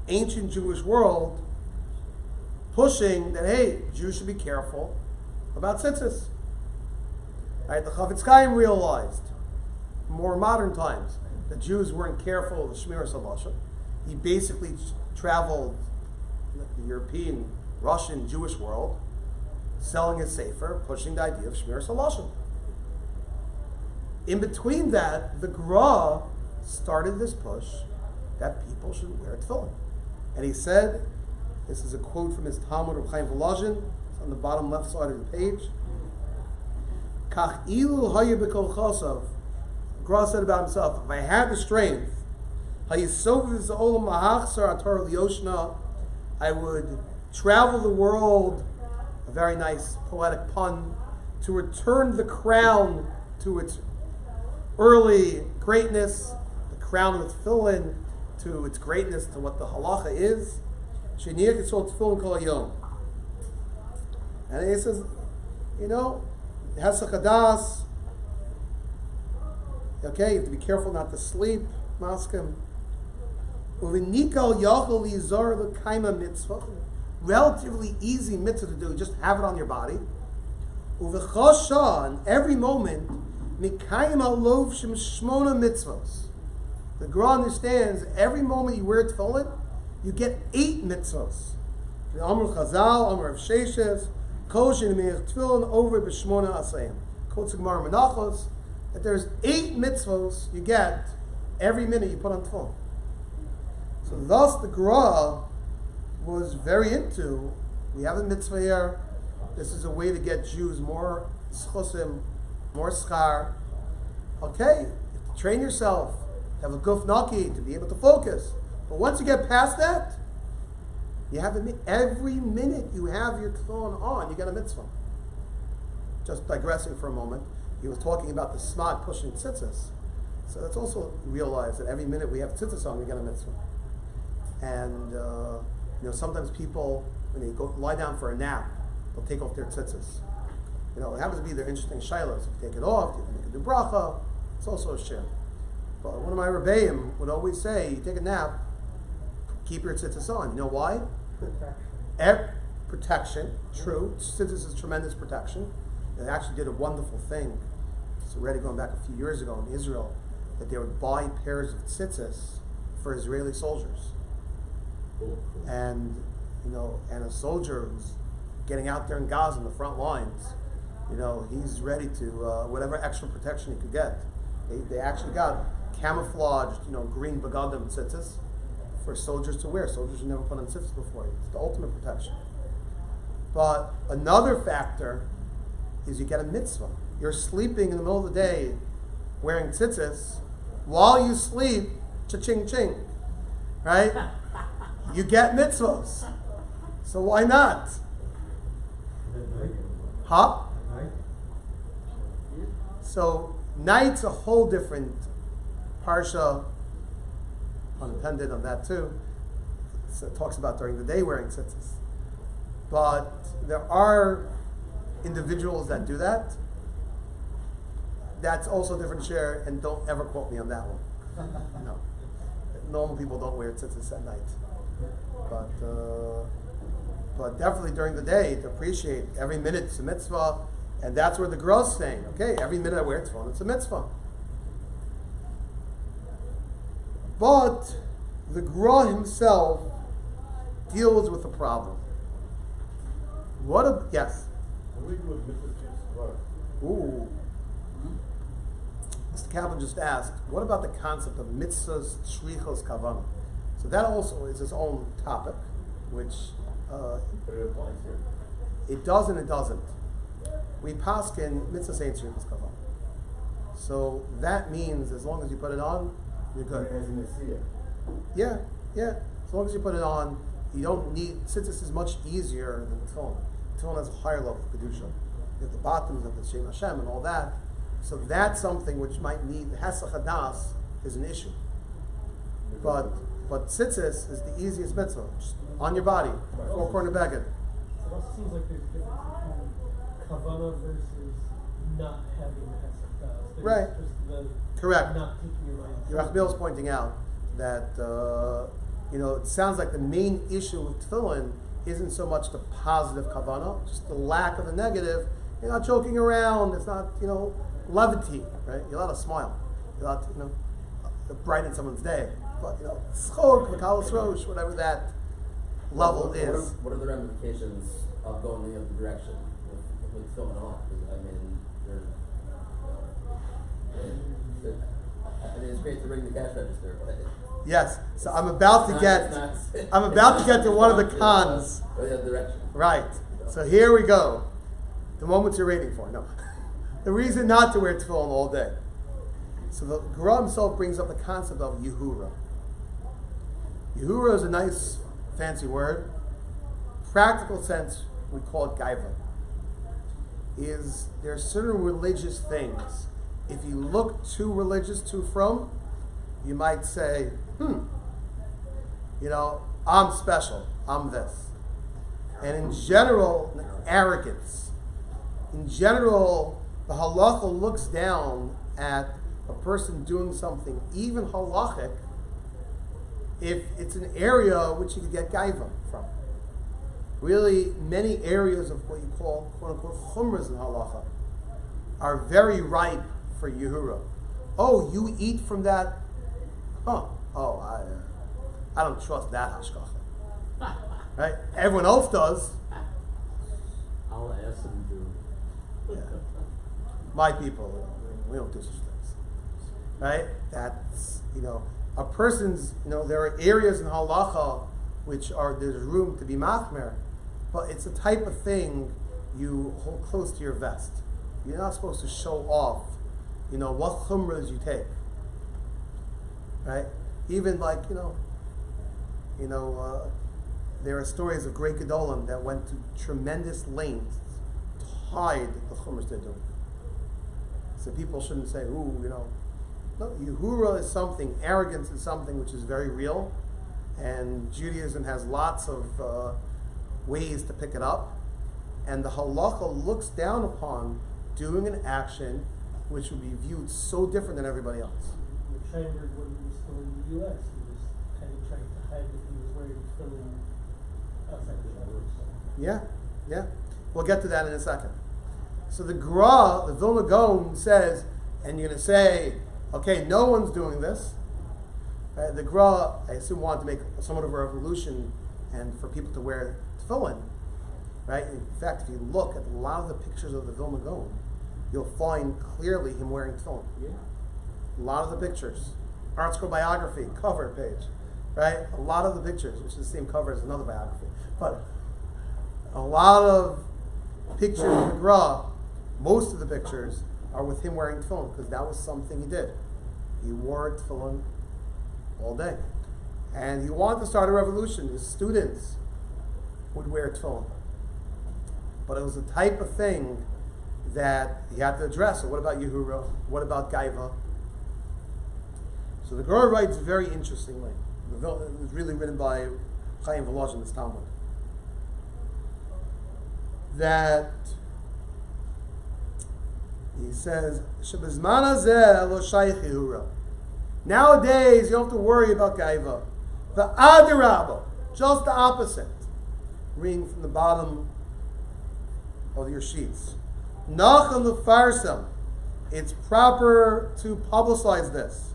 ancient Jewish world pushing that, hey, Jews should be careful about tzitzis. Right? The Chavetz Chaim realized, more modern times, the Jews weren't careful of the Shmiras HaLashon. He basically traveled the European, Russian, Jewish world, selling a sefer, pushing the idea of Shmiras HaLashon. In between that, the Gra started this push that people should wear tefillin. And he said, this is a quote from his Talmud of Chaim Volozhin, it's on the bottom left side of the page. Kach ilu haya b'kol chosav. Gra said about himself, if I had the strength, I would travel the world, a very nice poetic pun, to return the crown to its early greatness, the crown with tefillin, to its greatness, to what the halacha is. And he says, Hesach Hadas, okay, you have to be careful not to sleep, maskim. Relatively easy mitzvah to do, just have it on your body. And every moment, the Gra understands every moment you wear tefillin, you get 8 mitzvahs. The Amr Chazal, Amr of Sheshes, Kol Shenemeich Tefillin over b'shmona asayim. Quotes the Gemara Menachos that there's 8 mitzvahs you get every minute you put on tefillin. So thus the Gra was very into, we have a mitzvah here, this is a way to get Jews more schusim, more schar. Okay, you have to train yourself, have a guf naki to be able to focus. But once you get past that, you have every minute you have your tefillin on, you get a mitzvah. Just digressing for a moment, he was talking about the smog pushing tzitzis. So let's also realize that every minute we have tzitzis on, we get a mitzvah. And sometimes people, when they go lie down for a nap, they'll take off their tzitzis. It happens to be their interesting shilas. If you take it off, you can make a new bracha. It's also a shir. But one of my rebbeim would always say, you take a nap, keep your tzitzis on. You know why? Protection. True. Tzitzis is tremendous protection. They actually did a wonderful thing. It's already going back a few years ago in Israel, that they would buy pairs of tzitzis for Israeli soldiers. And and a soldier who's getting out there in Gaza in the front lines, he's ready to whatever extra protection he could get. They actually got camouflaged, green begadim tzitzis for soldiers to wear. Soldiers who never put on tzitzis before. It's the ultimate protection. But another factor is you get a mitzvah. You're sleeping in the middle of the day wearing tzitzis. While you sleep, cha-ching ching, right? You get mitzvahs. So why not? Huh? So night's a whole different parsha, unintended on that too. So it talks about during the day wearing tzitzis. But there are individuals that do that. That's also a different share, and don't ever quote me on that one. No. Normal people don't wear tzitzis at night. But definitely during the day, to appreciate every minute it's a mitzvah, and that's where the Gra's saying, okay, every minute I wear tefillin, it's a mitzvah. But the Gra himself deals with the problem. Yes? Ooh. Mr. Kaplan just asked, what about the concept of mitzvahs, shlichos, kavanah? So that also is its own topic, which it does and it doesn't. We paskin mitzvahs ain't shlichos, kavanah. So that means as long as you put it on, you're good. Yeah. As long as you put it on, you don't need, since this is much easier than tefillin. Tefillin has a higher level of kedusha. You have the bottoms of the Shem Hashem and all that. So that's something which might need, Hesach Hadas is an issue. But tzitzis is the easiest mitzvah. Just on your body, 4-corner beged. It also seems like there's a difference between kavanah versus not having the Hesach Hadas. Right. Just the Correct. not taking your mind. Yerachmiel is pointing out that it sounds like the main issue with tefillin isn't so much the positive kavanah, just the lack of the negative. You're not joking around. It's not, levity, right? You're allowed to smile. You're allowed to, brighten someone's day. But, schog, makalas rosh, whatever that level is. What are the ramifications of going the other direction with filming off? I mean, it's great to ring the cash register, but Yes. So I'm about to get to one of the cons. Go the other direction. Right. So here we go. The moments you're waiting for. No. The reason not to wear tefillin all day. So the Gra himself brings up the concept of Yehura. Yehura is a nice, fancy word. Practical sense, we call it gaiva. There are certain religious things. If you look too religious, too from, you might say, I'm special. I'm this. And in general, arrogance. In general, the halacha looks down at a person doing something, even halachic, if it's an area which you could get gaiva from. Really, many areas of what you call, quote unquote, chumras in halacha are very ripe for Yehura. Oh, you eat from that? I don't trust that hashkacha. Right? Everyone else does. I'll ask them to. Yeah. My people, we don't do such things. Right? That's, a person's, there are areas in halacha which there's room to be machmer, but it's the type of thing you hold close to your vest. You're not supposed to show off, what chumras you take. Right? Even like, there are stories of great gedolim that went to tremendous lengths to hide the chumras they're doing. So people shouldn't say, no, Yehura is something, arrogance is something which is very real, and Judaism has lots of ways to pick it up, and the halacha looks down upon doing an action which would be viewed so different than everybody else. Chambered when he was still in the U.S. He was kind of trying to hide that he was wearing tefillin outside the shower. Yeah. We'll get to that in a second. So the Gra, the Vilna Gaon says, and you're going to say, okay, no one's doing this. The Gra, I assume, wanted to make somewhat of a revolution and for people to wear tefillin. Right? In fact, if you look at a lot of the pictures of the Vilna Gaon, you'll find clearly him wearing tefillin. Yeah. A lot of the pictures. Art Scroll biography, cover page. Right? A lot of the pictures, which is the same cover as another biography. But a lot of pictures of the Gra, most of the pictures, are with him wearing tefillin, because that was something he did. He wore tefillin all day. And he wanted to start a revolution. His students would wear tefillin. But it was the type of thing that he had to address. So what about Yehura? What about Gaiva? So the Gra writes very interestingly. It was really written by Chaim Volozhin in this Talmud. That he says, "Shebizman hazeh lo shayich Yehura." Nowadays, you don't have to worry about Gaiva. The Adarabba, just the opposite. Reading from the bottom of your sheets. Nachon lefarsam. It's proper to publicize this.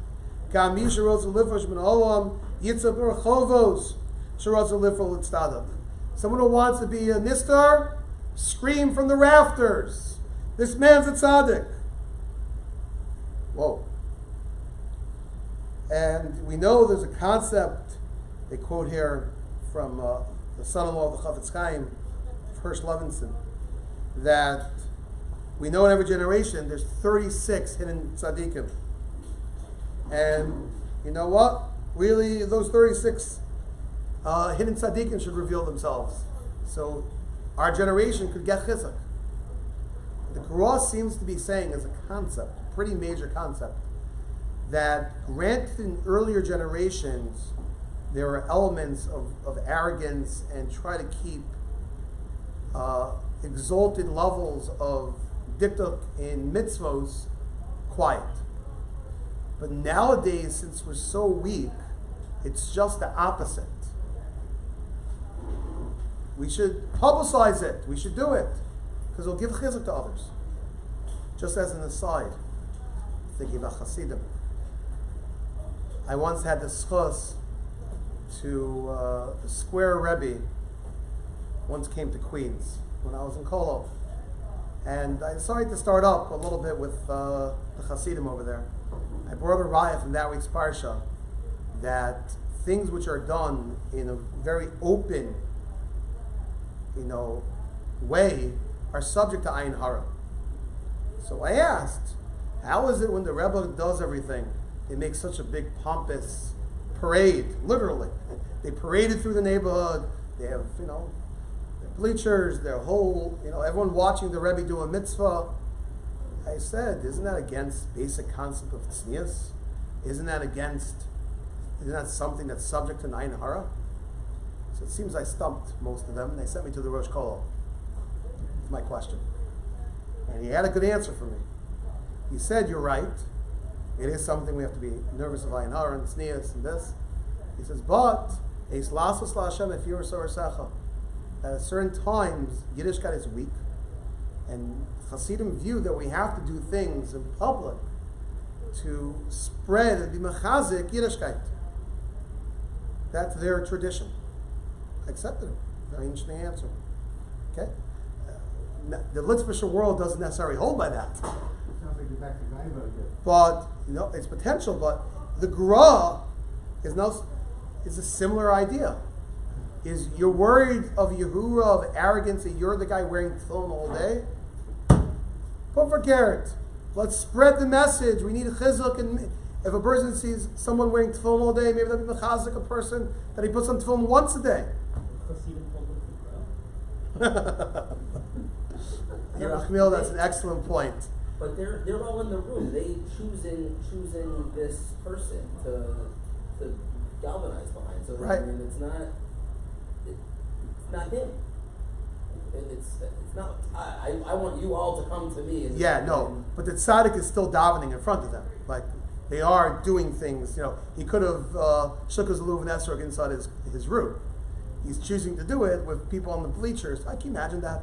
Someone who wants to be a nistar, scream from the rafters. This man's a tzaddik. Whoa. And we know there's a concept, they quote here from the son-in-law of the Chafetz Chaim, Hirsch Levinson, that we know in every generation there's 36 hidden tzaddikim. And you know what? Really, those 36 hidden tzaddikim should reveal themselves. So our generation could get chizuk. The Gra seems to be saying as a concept, a pretty major concept, that granted in earlier generations there are elements of arrogance and try to keep exalted levels of diktuk in mitzvos quiet. But nowadays, since we're so weak, it's just the opposite. we should publicize it. We should do it because it'll give chizuk to others. Just as an aside, thinking about Hasidim, I once had the schus to the Square Rebbe. Once came to Queens when I was in Kolo, and I decided to start up a little bit with the Hasidim over there. I brought a raya from that week's parsha that things which are done in a very open, way are subject to ayin hara. So I asked, how is it when the Rebbe does everything, they make such a big pompous parade, literally. They paraded through the neighborhood, they have, their bleachers, their whole, everyone watching the Rebbe do a mitzvah. I said, isn't that against basic concept of tznius? Isn't that something that's subject to ayin hara? So it seems I stumped most of them, and they sent me to the Rosh Kolo. That's my question. And he had a good answer for me. He said, you're right. It is something we have to be nervous of ayin hara and tznius and this. He says, but eis lasos la'Hashem if you're sorasecha. At certain times, Yiddishkeit is weak, and Hasidim view that we have to do things in public to spread and be mechazik Yiddishkeit. That's their tradition. I accepted it. Very interesting answer. Okay? The Litzvisher world doesn't necessarily hold by that. Sounds like you're back to Gaiva again. But, it's potential, but the Gra is a similar idea. Is you're worried of Yehura, of arrogance, that you're the guy wearing tefillin all day? But forget it. Let's spread the message. We need a chizuk, and if a person sees someone wearing tefillin all day, maybe they'll be mechazik a person that he puts on tefillin once a day. Yerachmiel, that's an excellent point. But they're all in the room. They choosing this person to galvanize behind. So right. It's not him. It's not. I want you all to come to me. But the tzaddik is still davening in front of them. Like they are doing things. He could have shook his luv and esrog inside his room. He's choosing to do it with people on the bleachers. I can imagine that.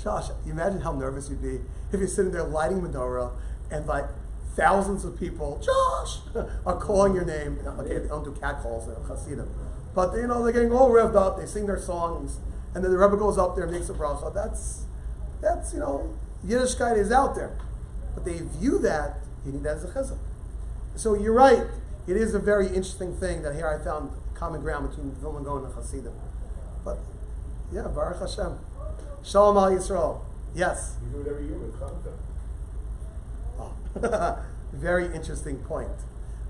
Josh, you imagine how nervous you'd be if you're sitting there lighting menorah and like thousands of people, Josh, are calling your name. Okay, they don't do cat calls, they're Hasidim. But they're getting all revved up, they sing their songs, and then the Rebbe goes up there and makes a bracha. That's Yiddishkeit is out there. But they view that, you need that as a chizuk. So you're right, it is a very interesting thing that here I found common ground between Vilna Gaon and Hasidim. But yeah, Baruch Hashem. Shalom al Yisrael. Yes? We do it every year with Hanukkah. Oh. Very interesting point.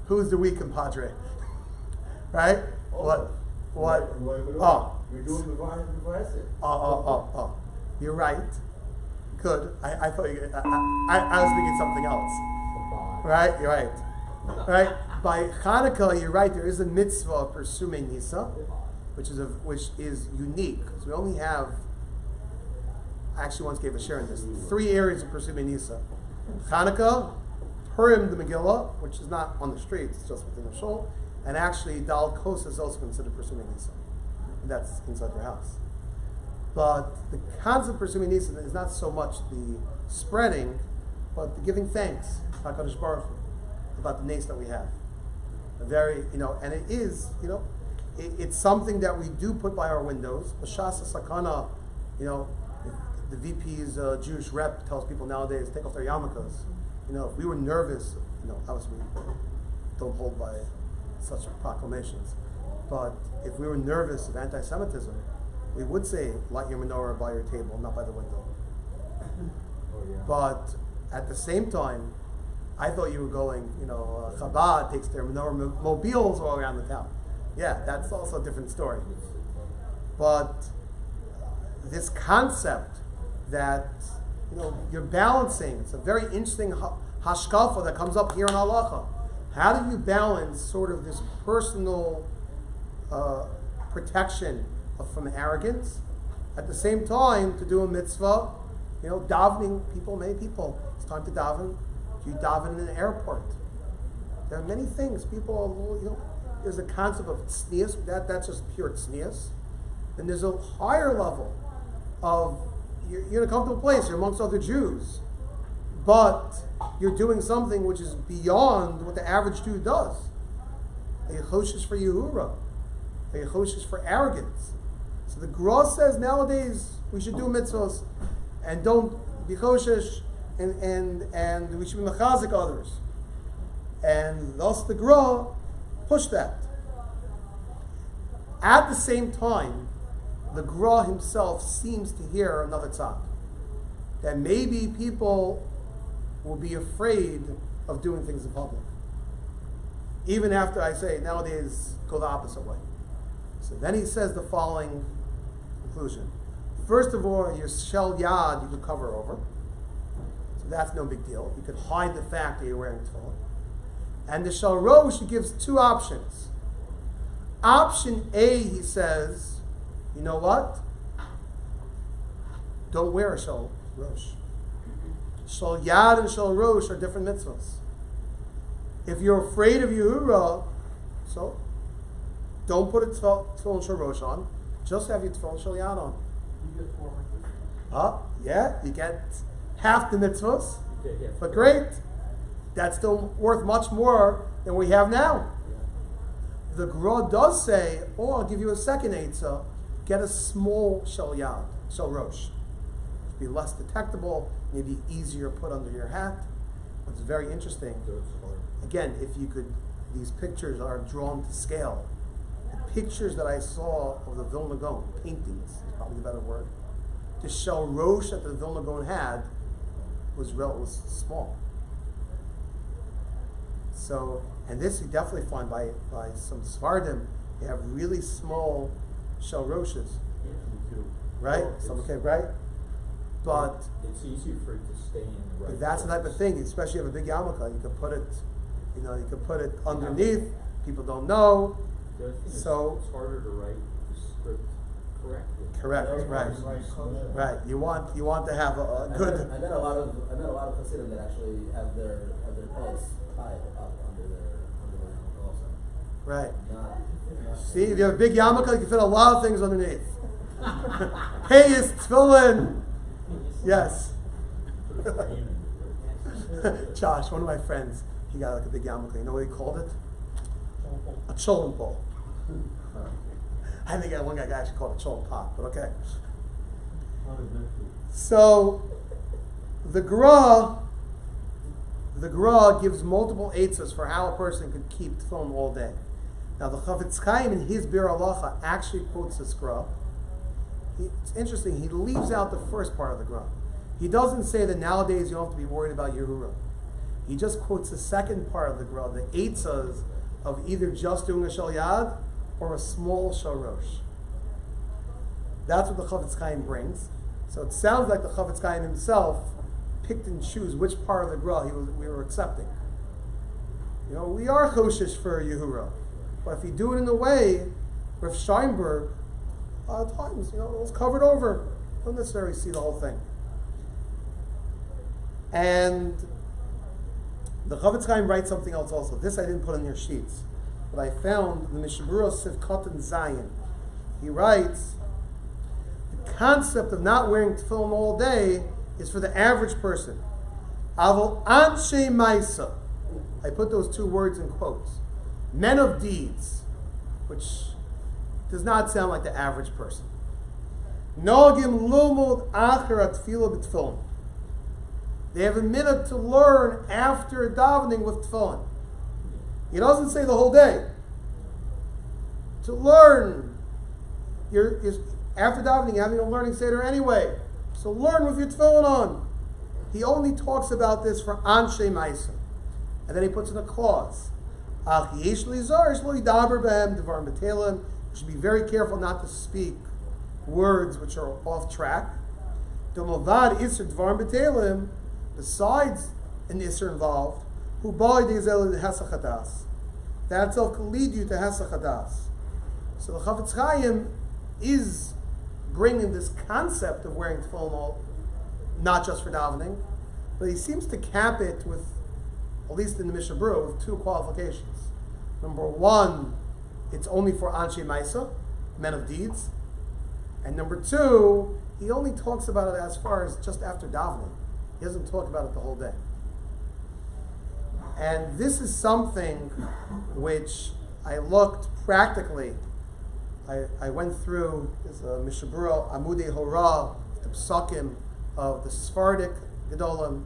Who's the weak compadre? Right? What? We're doing the Vayaseh. Oh. You're right. Good. I thought I was thinking something else. Right? You're right. Right? By Hanukkah, you're right, there is a mitzvah of pursuing Nisa, which is unique. Because we only have, I actually once gave a share in this, 3 areas of pursuing Nisa. Hanukkah, Purim, the Megillah, which is not on the streets, it's just within the shul, and actually Dal Kos is also considered pursuing Nisa. And that's inside your house. But the concept of pursuing Nisa is not so much the spreading, but the giving thanks to HaKadosh Baruch Hu about the nace that we have. A very, and it is, it's something that we do put by our windows. B'shas sakana, if the VP's Jewish rep tells people nowadays take off their yarmulkes. If we were nervous, obviously we don't hold by such proclamations. But if we were nervous of anti-Semitism, we would say light your menorah by your table, not by the window. But at the same time, I thought you were going, Chabad takes their menorah mobiles all around the town. Yeah, that's also a different story. But this concept that, you're balancing, it's a very interesting hashkafa that comes up here in halacha. How do you balance sort of this personal protection from arrogance, at the same time to do a mitzvah, davening many people, it's time to daven. You daven in an airport. There are many things. People are there's a concept of tznius, that's just pure tznius. then there's a higher level of you're in a comfortable place, you're amongst other Jews, but you're doing something which is beyond what the average Jew does. A choshesh for Yehura, a choshesh for arrogance. So the Gra says nowadays we should do mitzvahs and don't be choshesh, and we should be mechazik others. And thus the Gra pushed that. At the same time, the Gra himself seems to hear another tzad, that maybe people will be afraid of doing things in public. Even after I say nowadays go the opposite way. So then he says the following conclusion. First of all, your shel yad you could cover over. So that's no big deal. You could hide the fact that you're wearing tefillin. And the shel rosh, he gives two options. Option A, he says, you know what? Don't wear a shel rosh. Shel yad and shel rosh are different mitzvahs. If you're afraid of Yehura, so don't put a tefillin shel rosh on. Just have your tefillin shel yad on. You get 400. Yeah, you get half the mitzvahs, Okay, yeah. but great. That's still worth much more than we have now. The Gra does say, oh, I'll give you a second eitzah, get a small shel yad, shel rosh. It'll be less detectable, maybe easier put under your hat. What's very interesting, again, if you could, these pictures are drawn to scale. The pictures that I saw of the Vilna Gaon, paintings, is probably the better word. The shel rosh that the Vilna Gaon had was small. So, and this you definitely find by some Sephardim, they have really small shel roshes, right? Some okay, right? But it's easier for it to stay in the right. but that's the type of thing, especially if you have a big yarmulke, you could put it, you could put it underneath. People don't know. The other thing So- is it's harder to write the script correctly. Correct, right. You want to have a good. I met a lot of Hasidim that actually have their pants tied up under their yarmulke also. Right. Not See, if you have a big yarmulke, you can fit a lot of things underneath. Hey, it's tefillin. Yes. Josh, one of my friends, he got like a big yarmulke. You know what he called it? A cholent pole. I think one guy actually called it a cholent pot, but okay. So the Gra gives multiple eitzahs for how a person could keep tefillin all day. Now the Chafetz Chaim in his Bir Halacha actually quotes this Gra. It's interesting, he leaves out the first part of the Gra. He doesn't say that nowadays you don't have to be worried about Yehura. He just quotes the second part of the Gra, the eitzahs of either just doing a shel yad or a small shel rosh. That's what the Chafetz Chaim brings. So it sounds like the Chafetz Chaim himself picked and chose which part of the Gra we were accepting. We are choshesh for Yehura, but if you do it in a way, with Steinberg, a lot of times, it was covered over. You don't necessarily see the whole thing. And the Chafetz Chaim writes something else also. This I didn't put in your sheets, but I found the Mishabura Sivkot and Zion. He writes, the concept of not wearing tefillin all day is for the average person. Avol anshe maisa. I put those two words in quotes. Men of deeds, which does not sound like the average person. Nogim lumud acher atfila b'tefillin. They have a minute to learn after davening with tefillin. He doesn't say the whole day. To learn, after davening, you're having a learning seder anyway. So learn with your tefillin on. He only talks about this for anshe ma'isa, and then he puts in a clause. You should be very careful not to speak words which are off track. Besides an Isser involved, that itself can lead you to Hesach Hadas. So the Chafetz Chaim is bringing this concept of wearing tefillin not just for davening, but he seems to cap it with, at least in the Mishnah Berurah, with two qualifications. Number one, it's only for Anshe Maisa, men of deeds. And number two, he only talks about it as far as just after davening. He doesn't talk about it the whole day. And this is something which I looked practically. I went through this Mishabura Amudei Hora, the Psakim of the Sephardic Gedolim,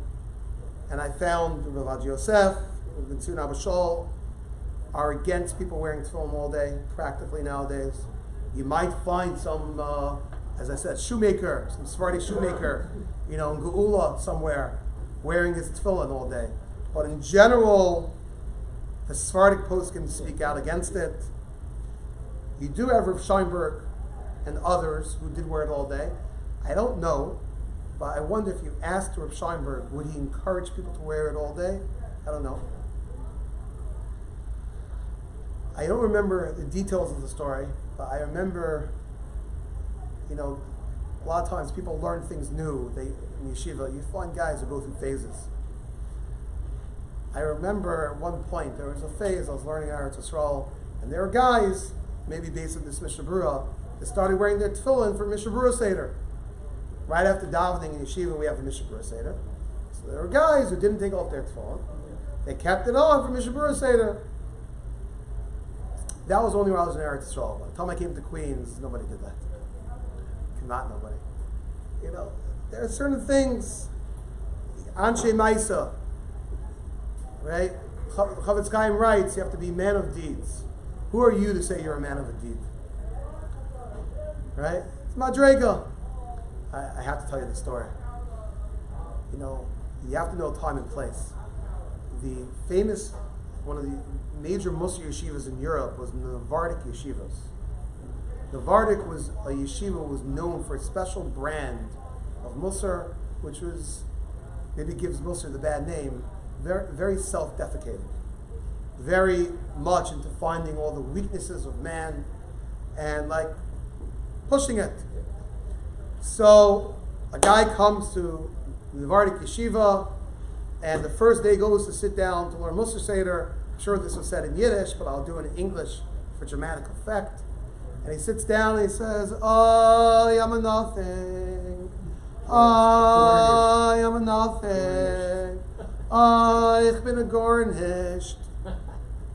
and I found Rav Yosef, Vincent Abishol are against people wearing tefillin all day, practically nowadays. You might find some, as I said, shoemaker, some Sephardic shoemaker, in Geula somewhere, wearing his tefillin all day. But in general, the Sephardic poskim speak out against it. You do have Rav Scheinberg and others who did wear it all day. I don't know, but I wonder if you asked Rav Scheinberg, would he encourage people to wear it all day? I don't know. I don't remember the details of the story, but I remember, a lot of times people learn things new. In yeshiva, you find guys who go through phases. I remember at one point there was a phase I was learning Eretz Yisrael, and there were guys, maybe based on this Mishabura, that started wearing their tefillin for Mishabura Seder. Right after davening in yeshiva, we have the Mishabura Seder. So there were guys who didn't take off their tefillin. They kept it on for Mishabura Seder. That was only when I was in Eretz Yisrael. By the time I came to Queens, nobody did that. Not nobody. There are certain things. Anshe Maisa, right? Chavetz Chaim writes, you have to be a man of deeds. Who are you to say you're a man of a deed? Right? It's Madrega. I have to tell you the story. You have to know time and place. The famous, one of the major Musar yeshivas in Europe was the Navardic yeshivas. Navardic was a yeshiva was known for a special brand of Musar, which was, maybe gives Musar the bad name, very, very self-defecating. Very much into finding all the weaknesses of man and pushing it. So a guy comes to the Navardic yeshiva, and the first day goes to sit down to learn Musar Seder. I'm sure this was said in Yiddish, but I'll do it in English for dramatic effect. And he sits down and he says, I am a nothing. I am a nothing. Ich bin a garnished.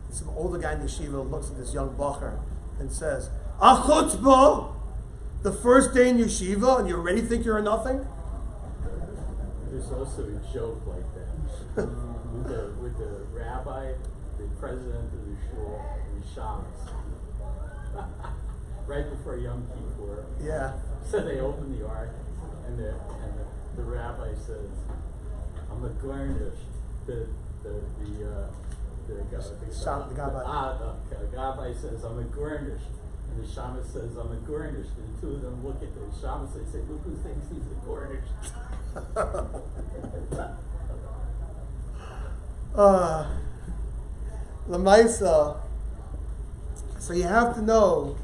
Some older guy in yeshiva looks at this young bacher and says, a chutzpah! The first day in yeshiva and you already think you're a nothing? There's also a joke like that with the rabbi, the president of the shul, and Shabbos. Right before Yom Kippur. Yeah. So they open the ark, and the rabbi says, "I'm a garnished." The rabbi says, "I'm a garnished," and the shamus says, "I'm a garnished." And the two of them look at the shamus. They say, "Look who thinks he's a garnished." Lamaisa. So you have to know,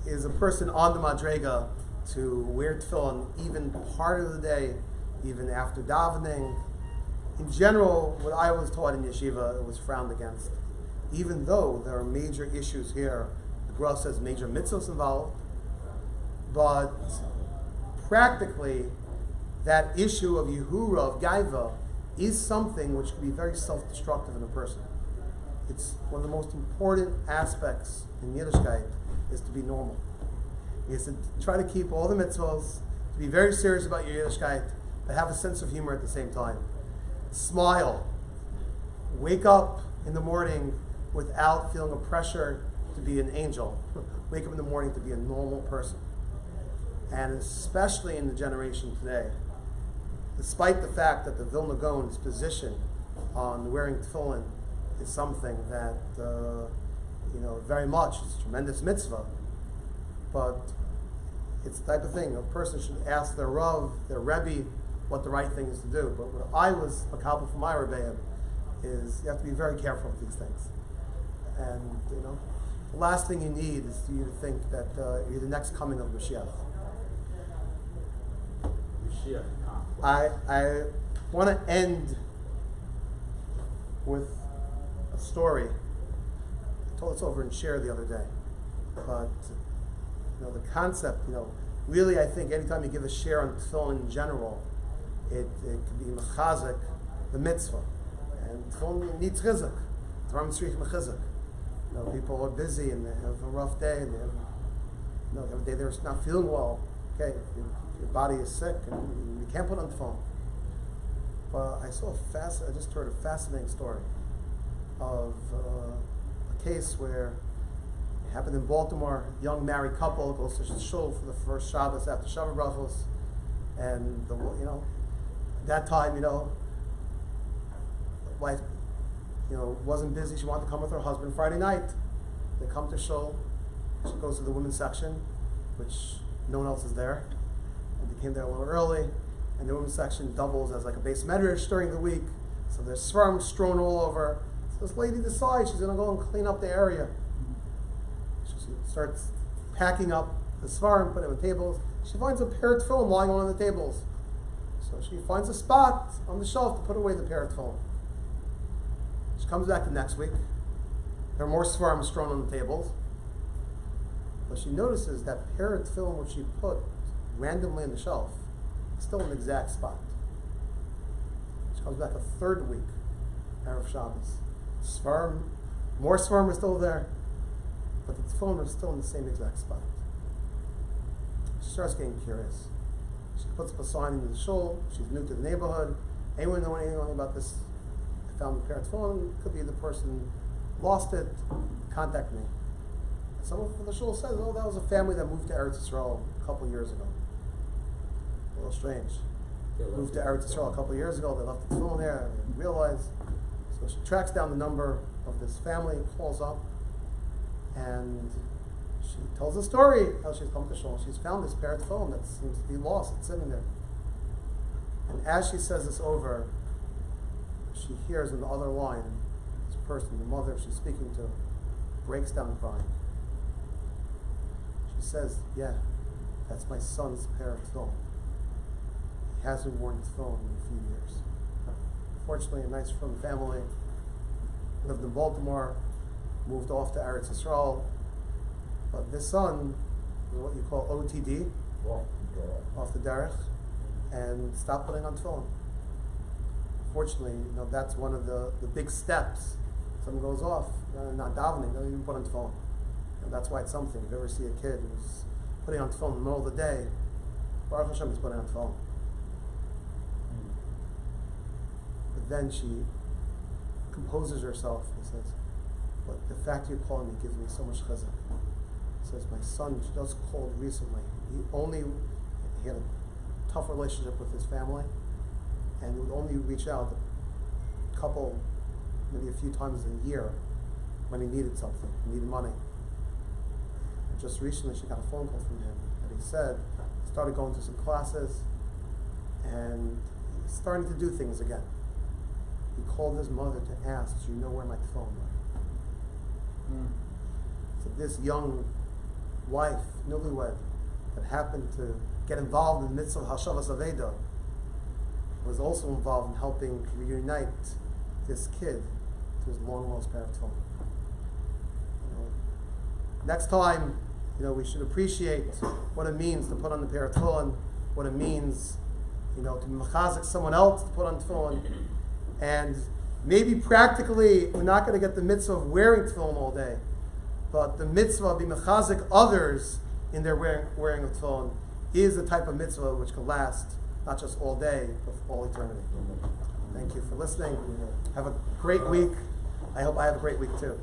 is a person on the Madrega to wear tefillin even part of the day, even after davening. In general, what I was taught in yeshiva, it was frowned against. Even though there are major issues here, the Gra says major mitzvahs involved, but practically that issue of Yehura, of Gaiva, is something which can be very self-destructive in a person. It's one of the most important aspects in Yiddishkeit is to be normal. Is to try to keep all the mitzvahs, to be very serious about your Yiddishkeit, but have a sense of humor at the same time. Smile. Wake up in the morning without feeling a pressure to be an angel. Wake up in the morning to be a normal person. And especially in the generation today, despite the fact that the Vilna Gaon's position on wearing tefillin is something that, very much is a tremendous mitzvah, but it's the type of thing a person should ask their Rav, their Rebbe, what the right thing is to do. But what I was makabel from my Rebbeim is you have to be very careful with these things. And, the last thing you need is you to think that you're the next coming of Mashiach. I want to end with a story. I told this over in Share the other day. But, the concept, really, I think anytime you give a share on tefillin in general, it could be mechazik, the mitzvah. And tefillin needs chizuk. It's Ram Tzrich mechizuk. People are busy and they have a rough day and they have a day they're not feeling well. Okay, your body is sick and you can't put on tefillin. But I just heard a fascinating story of a case where it happened in Baltimore. A young married couple goes to shul for the first Shabbos after Shabbat brachos, and that time, the wife, wasn't busy. She wanted to come with her husband Friday night. They come to shul. She goes to the women's section, which no one else is there. And they came there a little early, and the women's section doubles as like a base medrash during the week. So there's sperm strewn all over. So this lady decides she's going to go and clean up the area. She starts packing up the svarim, putting them on tables. She finds a pair of tefillin lying on one of the tables. So she finds a spot on the shelf to put away the pair of tefillin. She comes back the next week. There are more svarim strewn on the tables. But she notices that pair of tefillin which she put randomly on the shelf is still in the exact spot. She comes back a third week, Erev Shabbos. More svarim are still there, but the tefillin are still in the same exact spot. She starts getting curious. She puts up a sign in the shul. She's new to the neighborhood. Anyone know anything about this? I found the pair of tefillin. Could be the person lost it. Contact me. Someone from the shul says, "Oh, that was a family that moved to Eretz Yisrael a couple years ago." A little strange. They moved to Eretz Yisrael a couple years ago. They left the tefillin there. They didn't realize. So she tracks down the number of this family, calls up, and she tells the story how she's come to shul. She's found this pair of tefillin that seems to be lost. It's sitting there. And as she says this over, she hears in the other line, this person, the mother she's speaking to, breaks down crying. She says, "Yeah, that's my son's pair of tefillin. He hasn't worn tefillin in a few years." Fortunately, a nice from family, lived in Baltimore, moved off to Eretz Yisrael. But this son is what you call OTD, off the derech, and stopped putting on tefillin. Fortunately, that's one of the big steps. Someone goes off, not davening, don't even put on tefillin. That's why it's something. If you ever see a kid who's putting on tefillin in the middle of the day, Baruch Hashem, he's putting on tefillin. But then she composes herself and says, "But the fact you're calling me gives me so much chizuk." Says, "My son just called recently. He had a tough relationship with his family, and would only reach out a couple, maybe a few times a year when he needed something, he needed money. And just recently she got a phone call from him that he said he started going to some classes and he's starting to do things again. He called his mother to ask, do you know where my tefillin are?" So this young wife, newlywed, that happened to get involved in the midst of Hashavas Aveda, was also involved in helping reunite this kid to his long lost pair of tefillin. Next time, we should appreciate what it means to put on the pair of tefillin, what it means, to mechazik someone else to put on tefillin, and maybe practically we're not going to get the mitzvah of wearing tefillin all day, but the mitzvah of being mechazik others in their wearing of tefillin is the type of mitzvah which can last not just all day, but for all eternity. Thank you for listening. Have a great week. I hope I have a great week too.